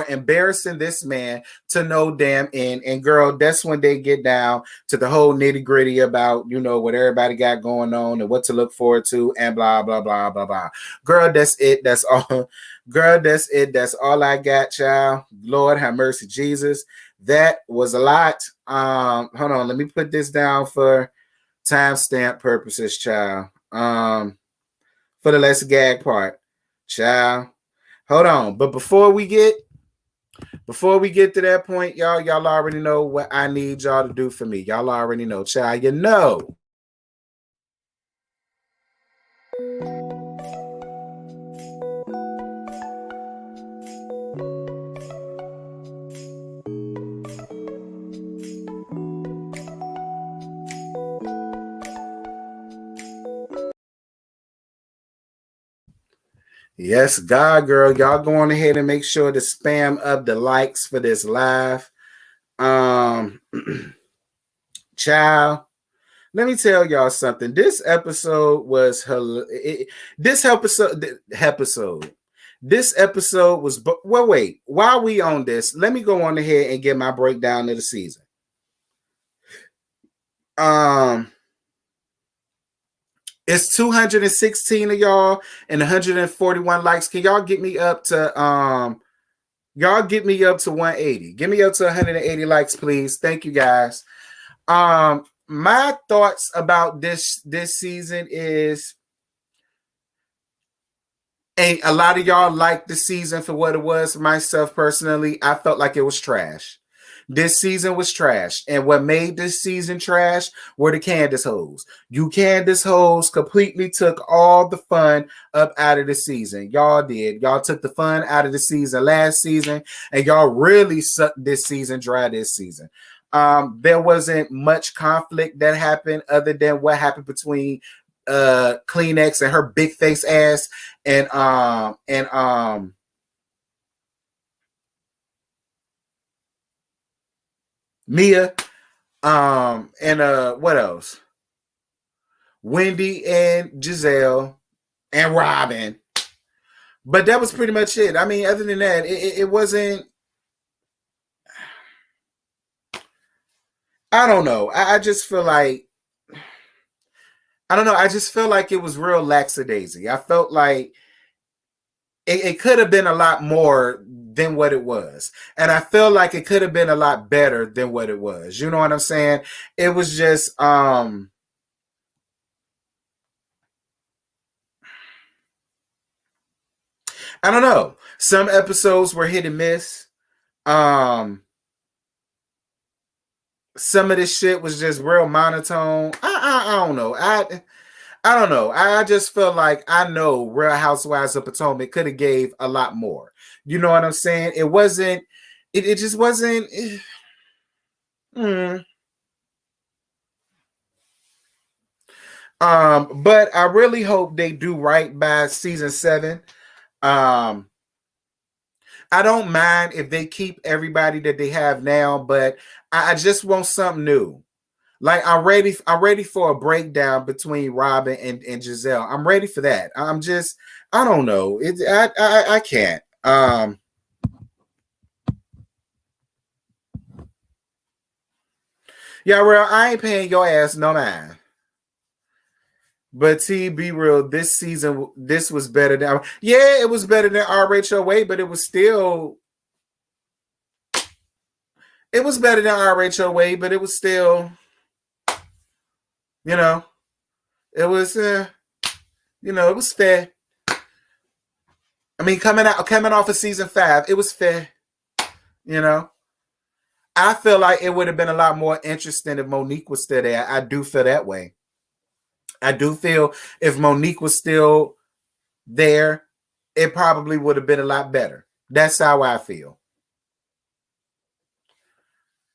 embarrassing this man to no damn end. And girl, that's when they get down to the whole nitty gritty about, you know, what everybody got going on and what to look forward to and blah, blah, blah, blah, blah. Girl, that's it. That's all. Girl, that's it. That's all I got, child. Lord have mercy, Jesus. That was a lot. Hold on. Let me put this down for timestamp purposes, child. For the let's gag part, child. Hold on, but before we get to that point, y'all already know what I need y'all to do for me. Y'all already know, child. You know. Yes, God, girl. Y'all go on ahead and make sure to spam up the likes for this live. Child, let me tell y'all something. This episode was This episode was. Well, wait. While we on this, let me go on ahead and get my breakdown of the season. It's 216 of y'all and 141 likes. Can y'all get me up to 180? Get me up to 180 likes, please. Thank you, guys. My thoughts about this season is, and a lot of y'all liked the season for what it was. Myself personally, I felt like it was trash. This season was trash. And what made this season trash were the Candace hoes. You Candace hoes completely took all the fun up out of the season. Y'all did. Y'all took the fun out of the season last season, and y'all really sucked this season dry this season. There wasn't much conflict that happened other than what happened between Kleenex and her big face ass and Mia, and what else? Wendy and Giselle and Robin. But that was pretty much it. I mean, other than that, it wasn't. I don't know. I just feel like, I don't know. I just feel like it was real lackadaisy. I felt like it could have been a lot more than what it was. And I feel like it could have been a lot better than what it was. You know what I'm saying? It was just, I don't know. Some episodes were hit and miss. Some of this shit was just real monotone. I don't know. I don't know. I just feel like I know Real Housewives of Potomac could have gave a lot more. You know what I'm saying? It wasn't. It just wasn't. But I really hope they do right by season 7. I don't mind if they keep everybody that they have now, but I just want something new. Like I'm ready for a breakdown between Robin and Giselle. I'm ready for that. I don't know. I can't. Yeah, real, I ain't paying your ass no mind. But T, be real, this season, this was better than, it was better than RHOA, but it was still, it was better than RHOA, but it was still, you know, it was, it was fair. I mean, coming off of season 5, it was fair, you know. I feel like it would have been a lot more interesting if Monique was still there. I do feel that way. I do feel if Monique was still there, it probably would have been a lot better. That's how I feel.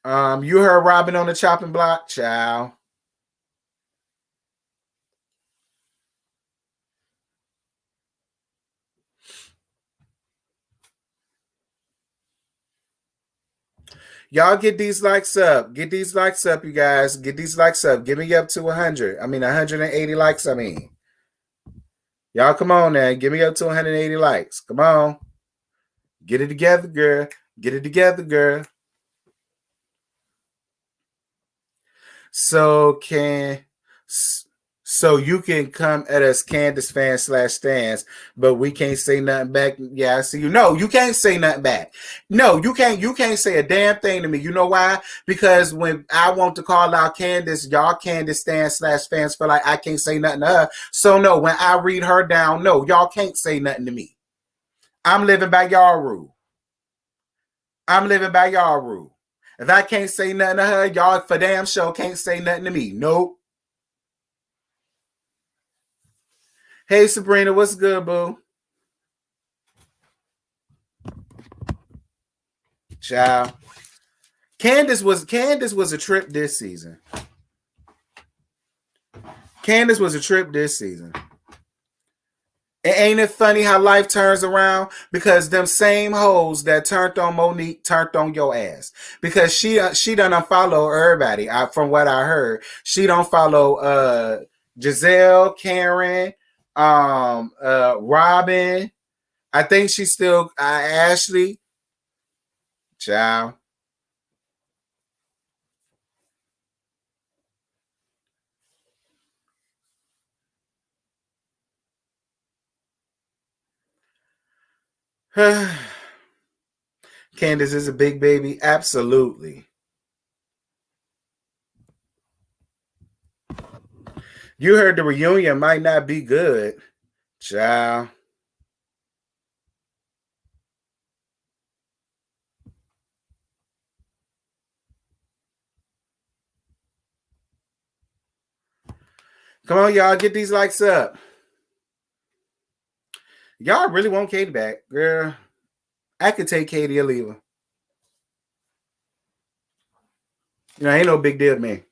You heard Robin on the chopping block, child. Y'all get these likes up. Get these likes up, you guys. Get these likes up. Give me up to 100. 180 likes, Y'all come on now. Give me up to 180 likes. Come on. Get it together, girl. Get it together, girl. So you can come at us, Candace fans /stands, but we can't say nothing back. Yeah, I see you. No, you can't say nothing back. No, you can't. You can't say a damn thing to me. You know why? Because when I want to call out Candace, y'all Candace /fans feel like I can't say nothing to her. So no, when I read her down, no, y'all can't say nothing to me. I'm living by y'all rule. I'm living by y'all rule. If I can't say nothing to her, y'all for damn sure can't say nothing to me. Nope. Hey, Sabrina, what's good, boo? Ciao. Candace was a trip this season. Candace was a trip this season. Ain't it funny how life turns around? Because them same hoes that turned on Monique turned on your ass. Because she done unfollow everybody. From what I heard, she don't follow Giselle, Karen, Robin. I think she's still Ashley. Ciao. Candace is a big baby. Absolutely. You heard the reunion might not be good. Ciao. Come on, y'all. Get these likes up. Y'all really want Katie back. Girl, I could take Katie or leave her. Ain't no big deal to me.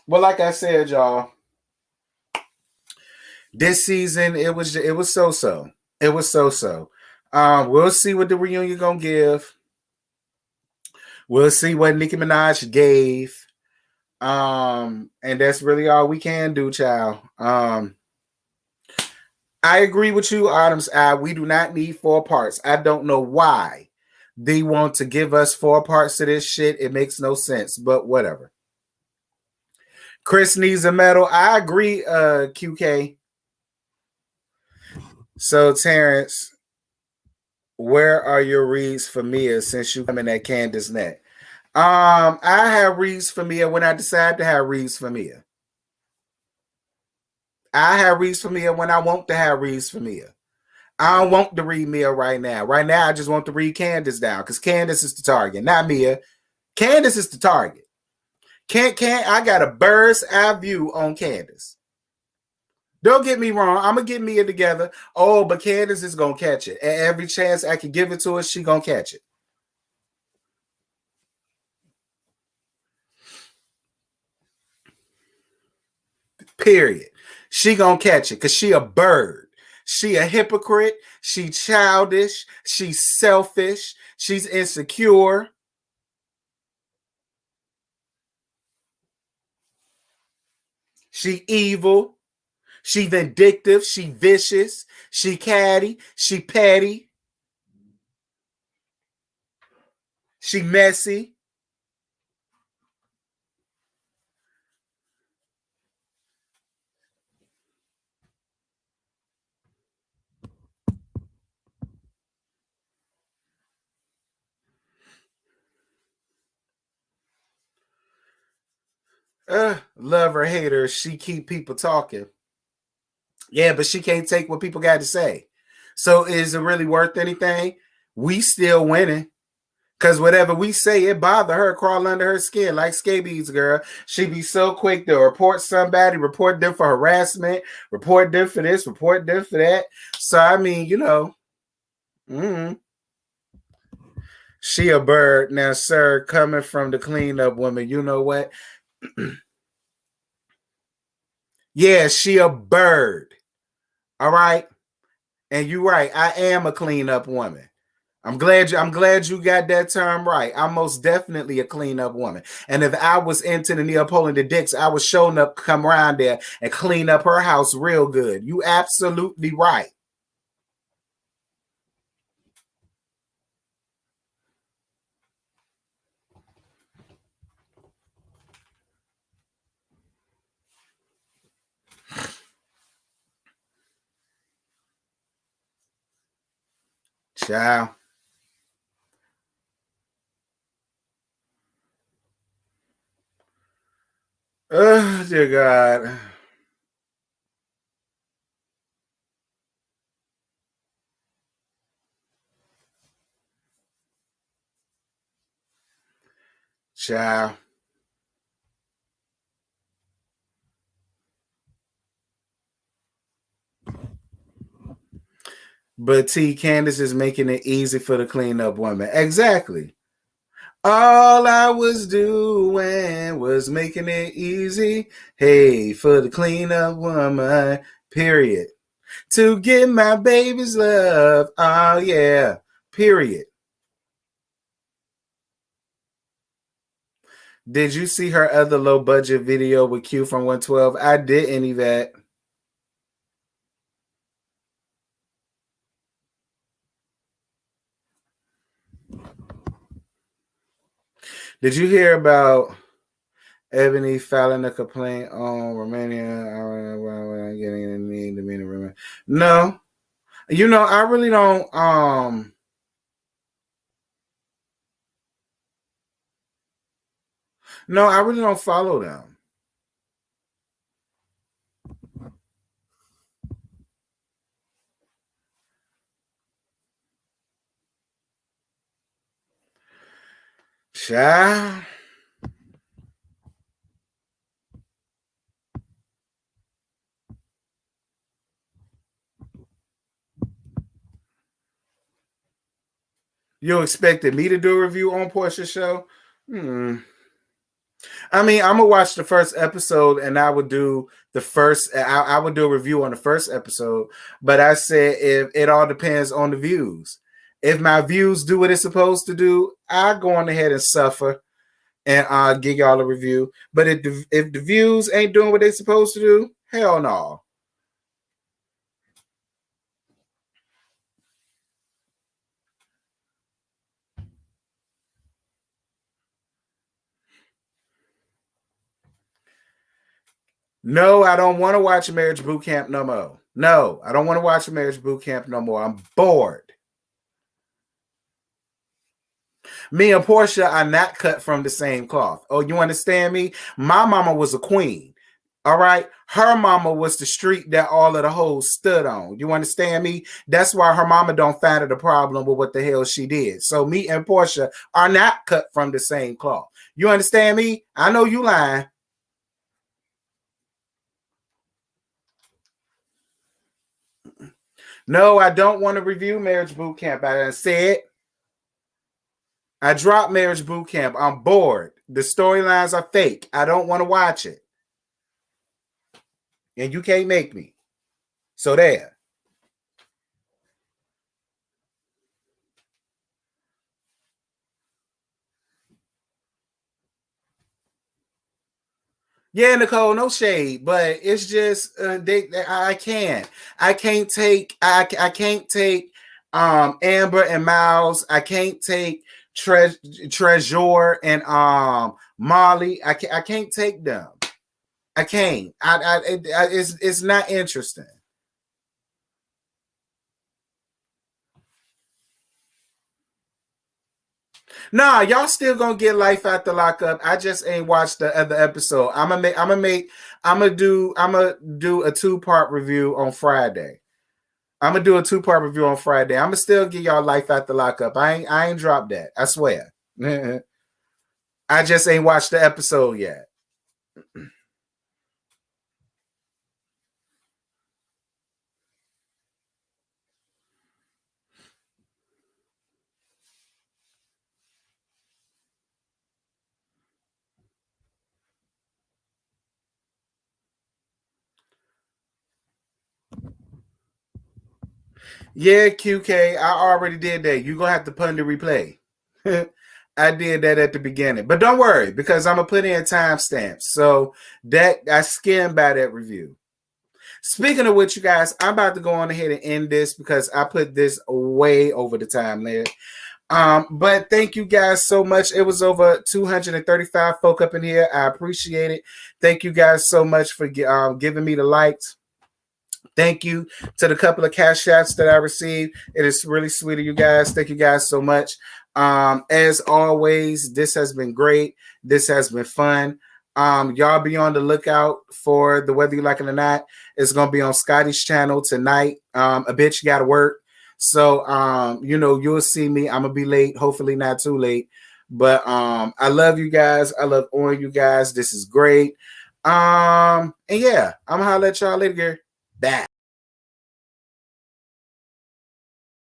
Well, like I said, y'all, this season it was so-so. It was so-so. We'll see what the reunion gonna give. We'll see what Nicki Minaj gave. And that's really all we can do, child. I agree with you, Autumn's Eye. We do not need 4 parts. I don't know why they want to give us 4 parts to this shit. It makes no sense, but whatever. Chris needs a medal. I agree, QK. So, Terrence, where are your reads for Mia since you come in that Candace net? I have reads for Mia when I decide to have reads for Mia. I have reads for Mia when I want to have reads for Mia. I don't want to read Mia right now. Right now, I just want to read Candace down because Candace is the target, not Mia. Candace is the target. I got a bird's eye view on Candace. Don't get me wrong. I'm going to get Mia together. Oh, but Candace is going to catch it. At every chance I can give it to her, she going to catch it. Period. She going to catch it because she a bird. She a hypocrite. She childish. She's selfish. She's insecure. She evil. She vindictive. She vicious. She catty. She petty. She messy. Love or hate her, she keep people talking. Yeah, but she can't take what people got to say. So is it really worth anything? We still winning. Because whatever we say, it bother her, crawl under her skin like scabies, girl. She be so quick to report somebody, report them for harassment, report them for this, report them for that. So, I mean, she a bird. Now, sir, coming from the cleanup woman, you know what? Yeah, she a bird. All right? And you're right. I am a cleanup woman. I'm glad you got that term right. I'm most definitely a cleanup woman. And if I was into the Neapolitan the Dicks, I was showing up, come around there and clean up her house real good. You absolutely right. Ciao. Oh, dear God. Ciao. But T. Candace is making it easy for the cleanup woman. Exactly. All I was doing was making it easy. Hey, for the cleanup woman. Period. To get my baby's love. Oh, yeah. Period. Did you see her other low budget video with Q from 112? I didn't even. Did you hear about Ebony filing a complaint on Romania? Getting in the need to be in the room. No. I really don't no, I really don't follow them. Child. You expected me to do a review on Portia's show? I mean, I'm gonna watch the first episode, and I would do the first. I would do a review on the first episode, but I said if it all depends on the views. If my views do what it's supposed to do, I go on ahead and suffer and give y'all a review. But if the views ain't doing what they're supposed to do, hell no. No, I don't want to watch a marriage boot camp no more. No, I don't want to watch a marriage boot camp no more. I'm bored. Me and Portia are not cut from the same cloth. Oh, you understand me? My mama was a queen. All right. Her mama was the street that all of the hoes stood on. You understand me? That's why her mama don't find it a problem with what the hell she did. So me and Portia are not cut from the same cloth. You understand me? I know you lying. No, I don't want to review Marriage Boot Camp. I said I dropped Marriage Boot Camp. I'm bored. The storylines are fake. I don't want to watch it. And you can't make me. So there. Yeah, Nicole, no shade, but it's just I can't take Amber and Miles. I can't take Treasure and Molly. I can't take them. I can't. It's not interesting. Nah, y'all still gonna get life after lockup. I just ain't watched the other episode. I'm gonna do a 2-part review on Friday. I'm gonna do a 2-part review on Friday. I'm gonna still give y'all life after lockup. I ain't dropped that. I swear. I just ain't watched the episode yet. Yeah, QK, I already did that. You're going to have to put in the replay. I did that at the beginning. But don't worry, because I'm going to put in timestamps. So that I skimmed by that review. Speaking of which, you guys, I'm about to go on ahead and end this because I put this way over the time limit. But thank you guys so much. It was over 235 folk up in here. I appreciate it. Thank you guys so much for giving me the likes. Thank you to the couple of cash apps that I received. It is really sweet of you guys. Thank you guys so much. As always, this has been great. This has been fun. Y'all be on the lookout for the Whether You Like It or Not. It's going to be on Scotty's channel tonight. A bitch got to work. So, you'll see me. I'm going to be late. Hopefully not too late. But I love you guys. I love all you guys. This is great. And yeah, I'm going to holler at y'all later. Bye.